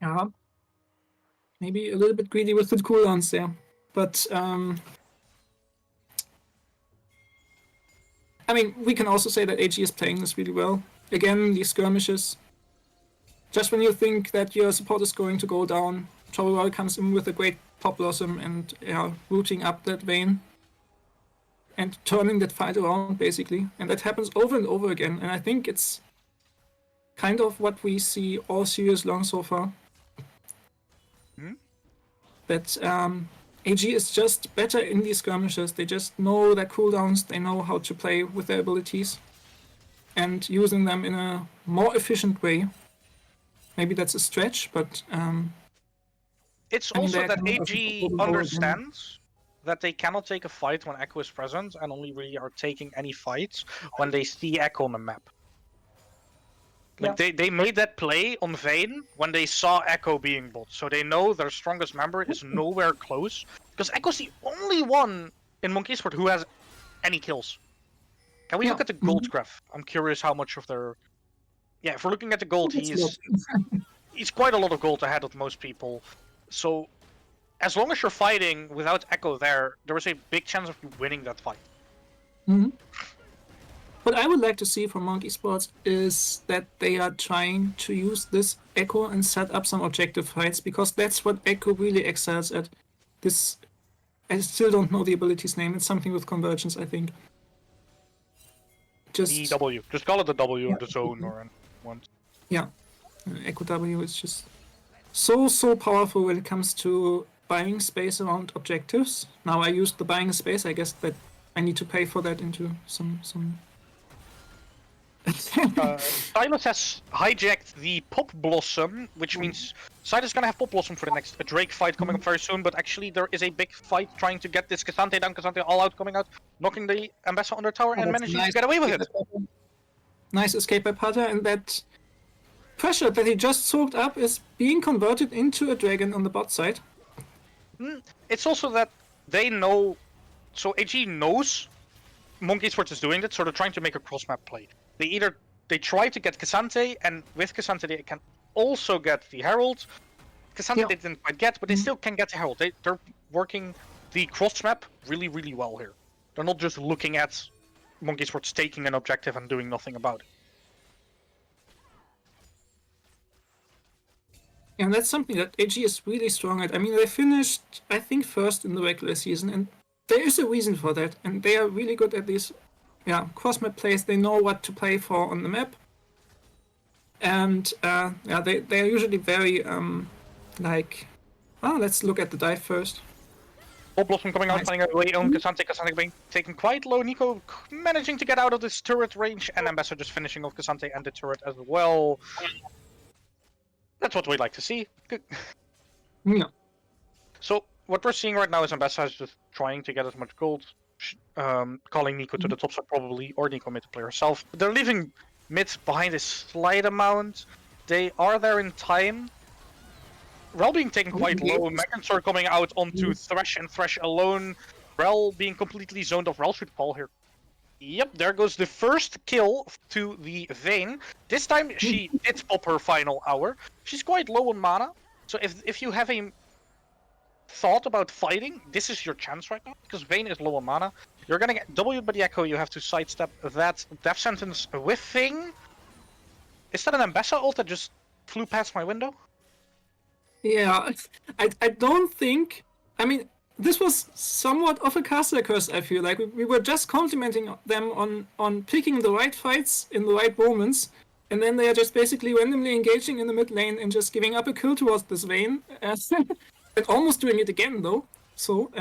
Yeah. Maybe a little bit greedy with the cooldowns there. But I mean, we can also say that AG is playing this really well. Again, these skirmishes. Just when you think that your support is going to go down, Chororol comes in with a great Pop Blossom and rooting up that Vayne. And turning that fight around, basically. And that happens over and over again. And I think it's kind of what we see all series long so far. That AG is just better in these skirmishes. They just know their cooldowns, they know how to play with their abilities. And using them in a more efficient way. Maybe that's a stretch, but... it's also that AG understands that they cannot take a fight when Echo is present, and only really are taking any fights when they see Echo on the map. Like they made that play on Vayne when they saw Echo being bot, so they know their strongest member is nowhere close. Because Echo's the only one in MonkeSports who has any kills. Can we look at the gold graph? I'm curious how much of their... Yeah, if we're looking at the gold, he's quite a lot of gold ahead of most people. So as long as you're fighting without Echo there is a big chance of you winning that fight. What I would like to see from MonkeSports is that they are trying to use this Echo and set up some objective fights, because that's what Echo really excels at. This, I still don't know the ability's name. It's something with convergence, I think. The W. Just call it the W or the zone or one. Yeah, Echo W is just so powerful when it comes to buying space around objectives. Now I used the buying space. I guess that I need to pay for that into some. Silas has hijacked the Pop Blossom, which means Silas is gonna have Pop Blossom for the next Drake fight coming up very soon, but actually there is a big fight trying to get this Cassante down. Cassante all out coming out, knocking the Ambassador on their tower and managing to get away with it. Nice escape by Pata, and that pressure that he just soaked up is being converted into a dragon on the bot side. It's also that they know, so AG knows MonkeSports is doing it, so they're trying to make a cross-map play. They try to get Cassante, and with Cassante they can also get the Herald. Cassante they didn't quite get, but they still can get the Herald. They're working the cross-map really, really well here. They're not just looking at MonkeSports taking an objective and doing nothing about it. And that's something that AG is really strong at. I mean, they finished, I think, first in the regular season, and there is a reason for that. And they are really good at these cross-map plays. They know what to play for on the map. And they are usually very, let's look at the dive first. Pop Blossom coming out, finding away on Cassante. Cassante being taken quite low. Nico managing to get out of this turret range, and Ambassador just finishing off Cassante and the turret as well. That's what we'd like to see. Good. Yeah. So what we're seeing right now is Ambassador is just trying to get as much gold, calling Nico to the top side probably, or Nico mid to play herself. But they're leaving mid behind a slight amount. They are there in time. Rel being taken quite low, McIntyre coming out onto Thresh and Thresh alone. Rel being completely zoned off. Rel should fall here. Yep, there goes the first kill to the Vayne. This time she did pop her final hour. She's quite low on mana, so if you have a thought about fighting, this is your chance right now, because Vayne is low on mana. You're gonna get W'd by the Echo, you have to sidestep that death sentence with Thing. Is that an Ambassador ult that just flew past my window? Yeah, I don't think... I mean, this was somewhat of a caster curse, I feel like. We were just complimenting them on picking the right fights in the right moments, and then they are just basically randomly engaging in the mid lane and just giving up a kill towards this Vayne. And almost doing it again, though. So,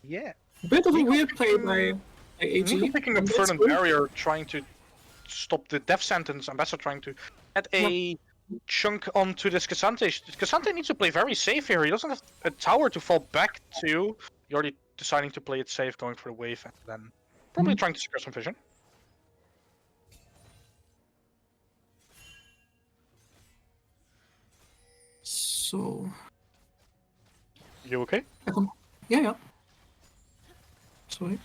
yeah. A bit of a weird play by AG. Nico picking up Ferdinand Barrier, trying to stop the death sentence. Ambassador trying to add a chunk onto this Cassante. Cassante needs to play very safe here. He doesn't have a tower to fall back to. You're already deciding to play it safe, going for the wave, and then probably trying to secure some vision. So... You okay? Yeah. Sorry.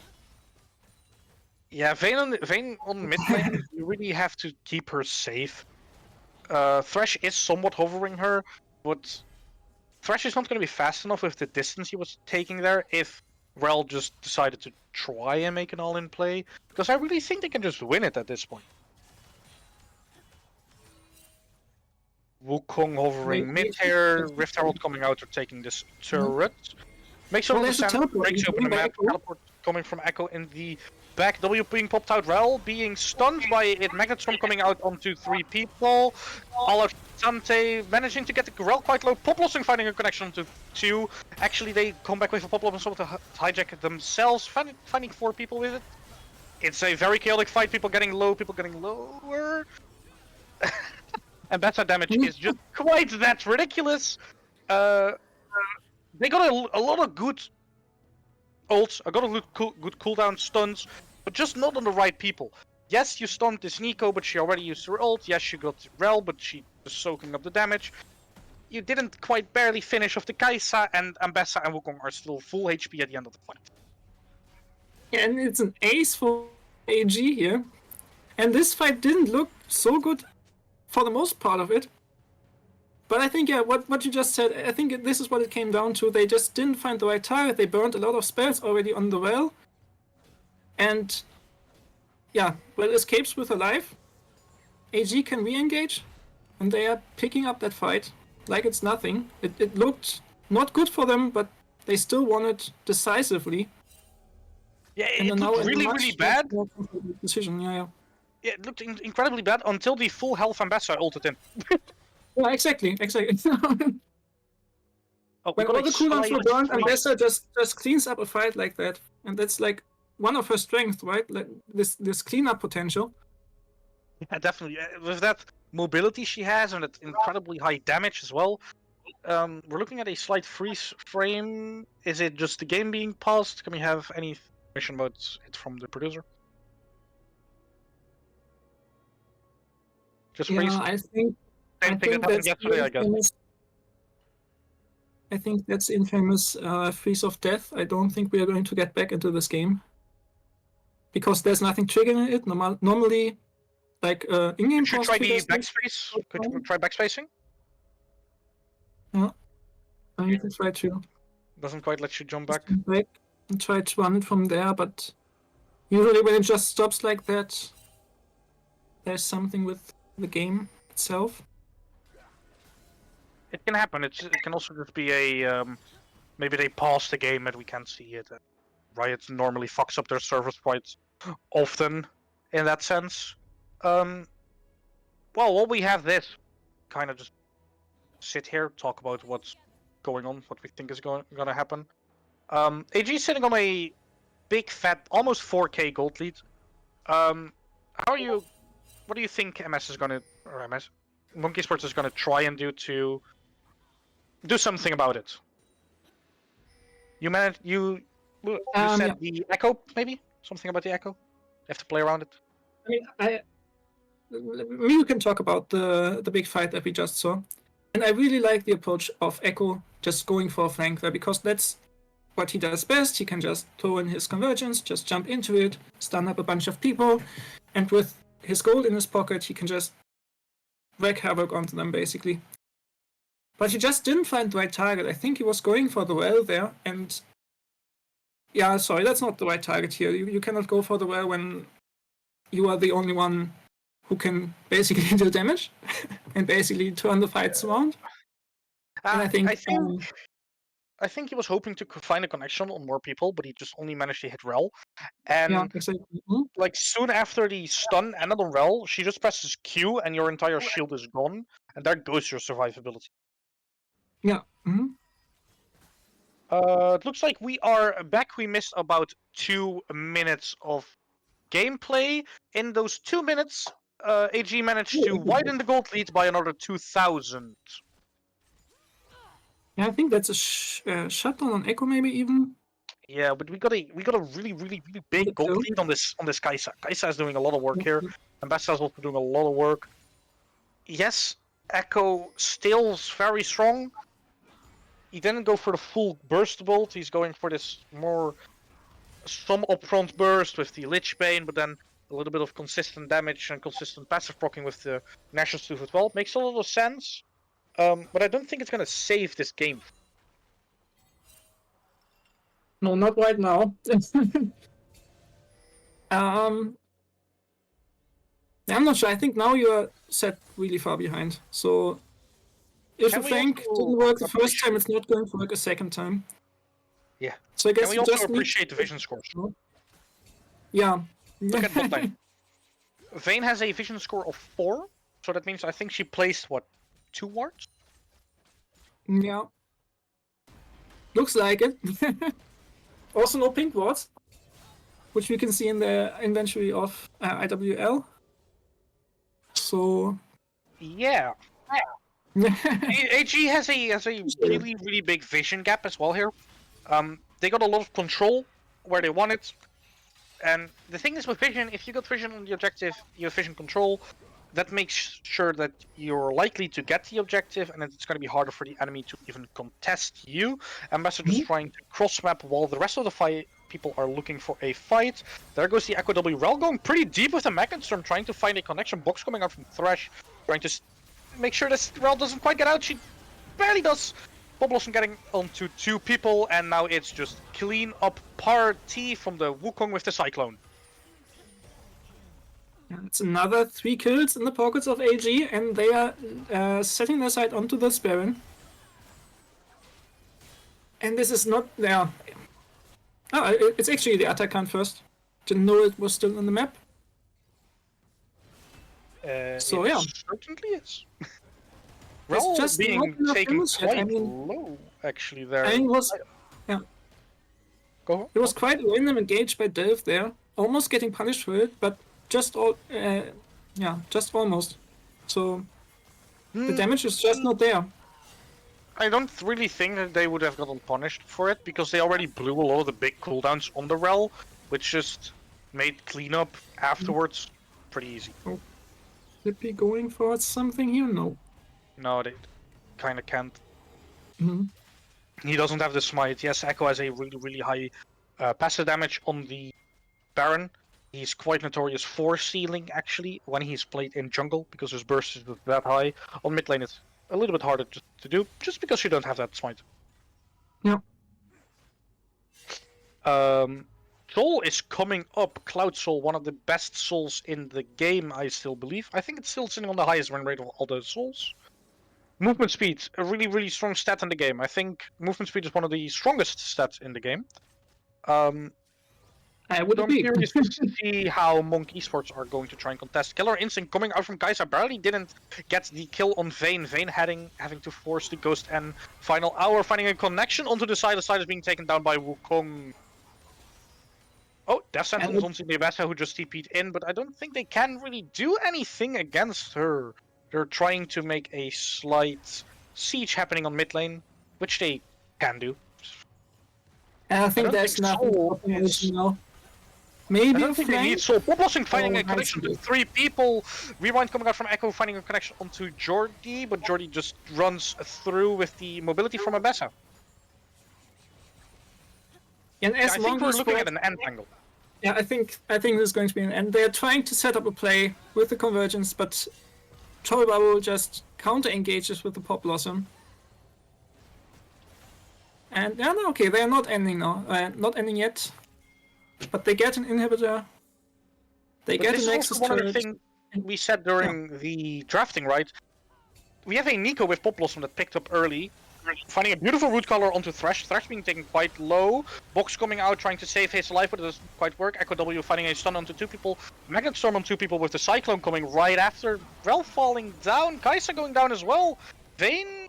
Yeah, Vayne on mid lane, you really have to keep her safe. Thresh is somewhat hovering her, but Thresh is not going to be fast enough with the distance he was taking there if Rel just decided to try and make an all-in play, because I really think they can just win it at this point. Wukong hovering mid here, Rift Herald coming out or taking this turret. Make sure the Sam breaks open the map, teleport coming from Echo in the back, W being popped out, Rel being stunned by it, Magnet coming out onto 3 people, all out Sante managing to get the Rel quite low, Pop Blossom finding a connection onto 2, actually they come back with a Pop Blossom to hijack it themselves, finding 4 people with it. It's a very chaotic fight, people getting low, people getting lower. And battle damage is just quite that ridiculous. They got a lot of good ults, I got a good cooldown stuns, but just not on the right people. yes, you stunned this Nico, but she already used her ult. Yes, she got Rel, but she was soaking up the damage. You didn't quite barely finish off the Kai'Sa, and Ambessa and Wukong are still full HP at the end of the fight. And it's an ace for AG here. And this fight didn't look so good for the most part of it. But I think, yeah, what you just said, I think this is what it came down to. They just didn't find the right target. They burned a lot of spells already on the well. And yeah, well, escapes with her life. AG can re-engage, and they are picking up that fight like it's nothing. It looked not good for them, but they still won it decisively. Yeah, And it now looked in a really, much really bad. more comfortable decision, yeah. Yeah, it looked incredibly bad until the full health Ambessa ulted in. Yeah, exactly. Oh, When all the cooldowns were burned, Ambessa just cleans up a fight like that, and that's like one of her strengths, right? Like this cleanup potential. Yeah, definitely. With that mobility she has and that incredibly high damage as well. We're looking at a slight freeze frame. Is it just the game being paused? Can we have any information about it from the producer? Just freeze. Yeah, I think Same thing that happened that's yesterday, I guess. infamous. I think that's infamous freeze of death. I don't think we are going to get back into this game because there's nothing triggering it. Normally, like in-game Could you pause try the triggers. backspace? Could you try backspacing? Yeah, I need to try to. Doesn't quite let you jump back. Back and try to run it from there, but usually when it just stops like that, there's something with the game itself. It can happen. It can also just be a maybe they pause the game and we can't see it. Riot normally fucks up their servers quite often in that sense. Well, while we have this, kind of just sit here, talk about what's going on, what we think is gonna happen. AG is sitting on a big fat, almost 4K gold lead. How are you? What do you think MS is gonna, or MS, MonkeSports is gonna try and do to do something about it? You managed. You said the echo, maybe something about the echo. You have to play around it. I mean, we can talk about the big fight that we just saw, and I really like the approach of Echo just going for a flank there because that's what he does best. He can just throw in his convergence, just jump into it, stun up a bunch of people, and with his gold in his pocket, he can just wreak havoc onto them basically. But he just didn't find the right target. I think he was going for the well there, and yeah, sorry, that's not the right target here. You cannot go for the well when you are the only one who can basically do damage and basically turn the fights around. And I think he was hoping to find a connection on more people, but he just only managed to hit Rel. And yeah, exactly. like soon after the stun ended on Rel, she just presses Q and your entire shield is gone, and there goes your survivability. Yeah. Mm-hmm. It looks like we are back. We missed about 2 minutes of gameplay. In those 2 minutes, AG managed to widen the gold lead by another 2,000. Yeah, I think that's a shutdown on Echo, maybe even. Yeah, but we got a really big gold lead on this Kai'Sa. Kai'Sa is doing a lot of work here, and Basta is also doing a lot of work. Yes, Echo still very strong. He didn't go for the full burst bolt. He's going for this some upfront burst with the Lich Bane, but then a little bit of consistent damage and consistent passive proccing with the Nashor's Tooth as well. Makes a lot of sense, but I don't think it's gonna save this game. No, not right now. I'm not sure. I think now you're set really far behind. So if a flank didn't work the first time, it's not going to work a second time. Yeah. So I guess we also appreciate the vision scores? Yeah. Look at bot lane. Vayne has a vision score of 4, so that means I think she placed what, 2 wards? Yeah. Looks like it. Also no pink wards, which we can see in the inventory of IWL. So yeah. AG has a really big vision gap as well here. They got a lot of control where they want it. And the thing is with vision, if you got vision on the objective, you have vision control. That makes sure that you're likely to get the objective, and it's going to be harder for the enemy to even contest you. Ambassador just trying to cross map while the rest of the fight people are looking for a fight. There goes the Echo W. Rel going pretty deep with the Magnet Storm, trying to find a connection. Box coming out from Thresh, trying to make sure this Rel doesn't quite get out. She barely does. Blossom getting onto 2 people, and now it's just clean up party from the Wukong with the Cyclone. It's another 3 kills in the pockets of AG, and they are setting their sight onto the Baron. And this is not there. Oh, it's actually the Atakan first. Didn't know it was still on the map. So it yeah, certainly is. it's Rel just being not taken enough quite damage. low, actually. There. I think it was, yeah, Go. it was quite random engaged by Delve there, almost getting punished for it, but just just almost. So the damage is just not there. I don't really think that they would have gotten punished for it, because they already blew a lot of the big cooldowns on the Rel, which just made cleanup afterwards pretty easy. Oh. Could be going for something here? No. No, they kind of can't. Mm-hmm. He doesn't have the smite. Yes, Echo has a really high passive damage on the Baron. He's quite notorious for sealing, actually, when he's played in jungle, because his burst is that high. On mid lane, it's a little bit harder to do, just because you don't have that smite. Yeah. Soul is coming up. Cloud Soul, one of the best souls in the game, I still believe. I think it's still sitting on the highest win rate of all the souls. Movement speed, a really strong stat in the game. I think movement speed is one of the strongest stats in the game. I would So agree. I'm curious to see how MonkeSports are going to try and contest. Killer Instinct coming out from Kai'Sa barely didn't get the kill on Vayne. Vayne having to force the Ghost and final hour, finding a connection onto the side. The side is being taken down by Wukong. Oh, Death Sentence onto Nebessa, who just TP'd in, but I don't think they can really do anything against her. They're trying to make a slight siege happening on mid lane, which they can do. I think there's nothing now. Maybe I don't think they need Soul. Blossom finding a connection to 3 people. Rewind coming out from Echo, finding a connection onto Jordy, but Jordy just runs through with the mobility from Abessa. And as I think we're looking at an end angle. Yeah, I think there's going to be an end. They're trying to set up a play with the convergence, but Toribaro just counter engages with the Pop Blossom. And yeah, no, okay, they're not ending now. Not ending yet. But they get an inhibitor. They get a Nexus one turret. of the things we said during the drafting, right? We have a Nico with Pop Blossom that picked up early, finding a beautiful root color onto Thresh. Thresh being taken quite low. Box coming out, trying to save his life, but it doesn't quite work. Echo W finding a stun onto 2 people. Magnet Storm on 2 people with the Cyclone coming right after. Rel falling down. Kai'Sa going down as well. Vayne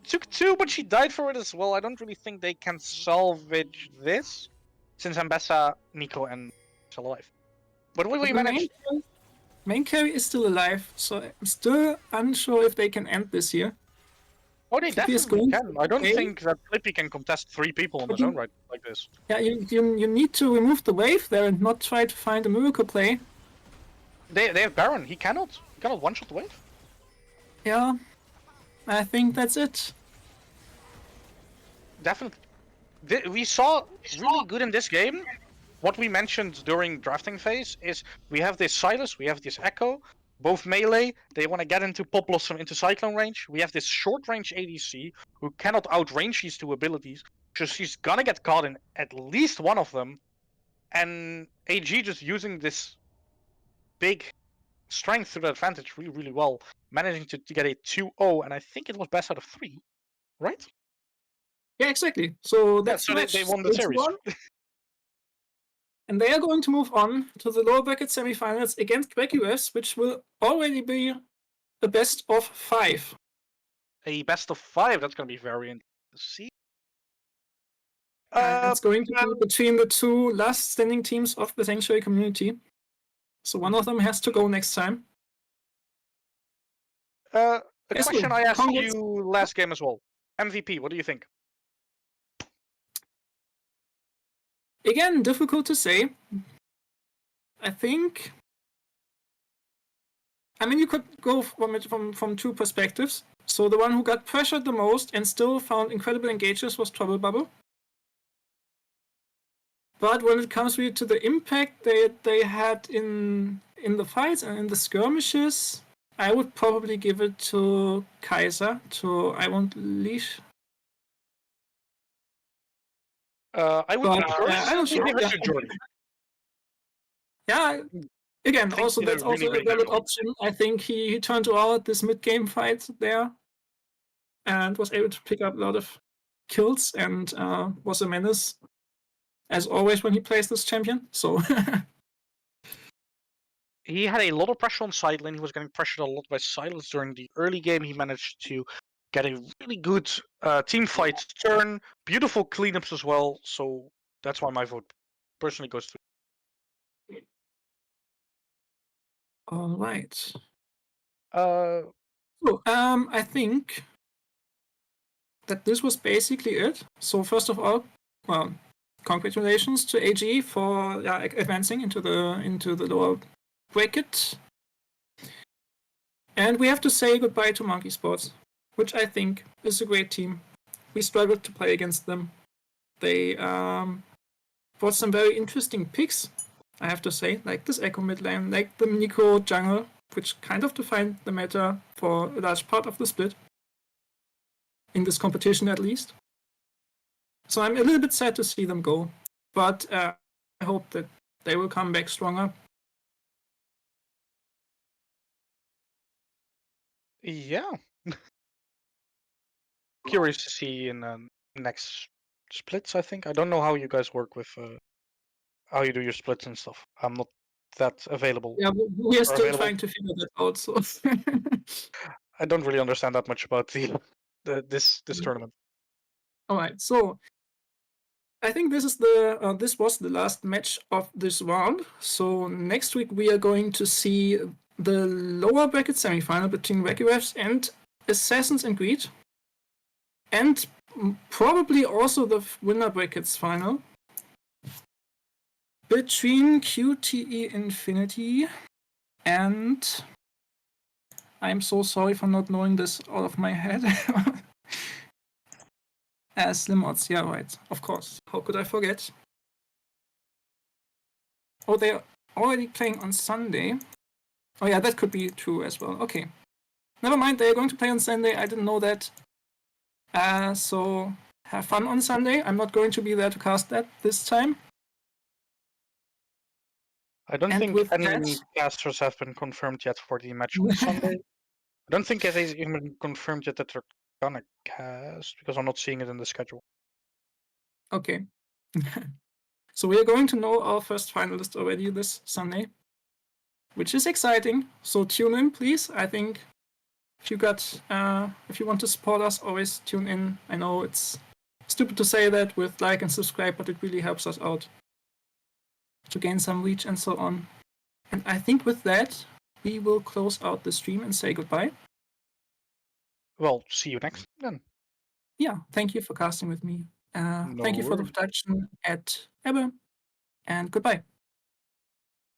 took 2, but she died for it as well. I don't really think they can salvage this, since Ambessa, Nico, and still alive. But will we manage? Main carry is still alive, so I'm still unsure if they can end this here. Oh, they definitely can. I don't think that Flippy can contest 3 people on his own right like this. Yeah, you need to remove the wave there and not try to find a miracle play. They have Baron. He cannot one-shot the wave. Yeah, I think that's it. Definitely. We saw really good in this game. What we mentioned during drafting phase is we have this Silas, we have this Echo, both melee. They want to get into Pop Blossom, into Cyclone range. We have this short range ADC who cannot outrange these 2 abilities, so she's gonna get caught in at least one of them. And AG just using this big strength to the advantage really well, managing to get a 2-0, and I think it was best out of 3, right? Yeah, exactly. So that's they won the series. And they are going to move on to the lower bracket semifinals against QuackUS, which will already be the best of 5. A best of 5, that's going to be very interesting to see. It's going to be between the 2 last standing teams of the Sanctuary community. So one of them has to go next time. A question I asked you last game as well. MVP, what do you think? Again, difficult to say. I think. I mean, you could go from it from two perspectives. So the one who got pressured the most and still found incredible engages was Trouble Bubble. But when it comes really to the impact they had in the fights and in the skirmishes, I would probably give it to Kaiser, to I Won't Leash. I would But I'm not personally sure. give it to Jordan. Yeah, again, I think also he did that's a really also a great valid job. option. I think he turned out this mid-game fight there and was able to pick up a lot of kills and was a menace, as always, when he plays this champion. So He had a lot of pressure on side lane. He was getting pressured a lot by Silence during the early game. He managed to get a really good team fight turn. Beautiful cleanups as well. So that's why my vote personally goes to. all right. Uh, So I think that this was basically it. So first of all, well, congratulations to AG for advancing into the lower bracket. And we have to say goodbye to MonkeSports, which I think is a great team. We struggled to play against them. They brought some very interesting picks, I have to say, like this Echo mid lane, like the Nico jungle, which kind of defined the meta for a large part of the split. In this competition, at least. So I'm a little bit sad to see them go, but I hope that they will come back stronger. yeah. Curious to see in next splits. I think I don't know how you guys work with how you do your splits and stuff. I'm not that available. Yeah, we are still available. trying to figure that out. So I don't really understand that much about this tournament. all right, so I think this is this was the last match of this round. So next week we are going to see the lower bracket semifinal between Wacky Refs and Assassins and Greed, and probably also the winner brackets final between QTE Infinity and I'm so sorry for not knowing this out of my head. Slim Odds, yeah, right. Of course. How could I forget? Oh, they're already playing on Sunday. Oh yeah, that could be true as well. Okay. Never mind, they're going to play on Sunday. I didn't know that. So have fun on Sunday. I'm not going to be there to cast that this time. I don't And think with any that, casters have been confirmed yet for the match on Sunday. I don't think it is even confirmed yet that they're gonna cast because I'm not seeing it in the schedule. okay. So we are going to know our first finalist already this Sunday, which is exciting. So tune in, please. I think if you want to support us, always tune in. I know it's stupid to say that with like and subscribe, but it really helps us out to gain some reach and so on. And I think with that, we will close out the stream and say goodbye. Well, see you next then. Yeah, thank you for casting with me. No Thank you for the worries. production at Ebbe, and goodbye.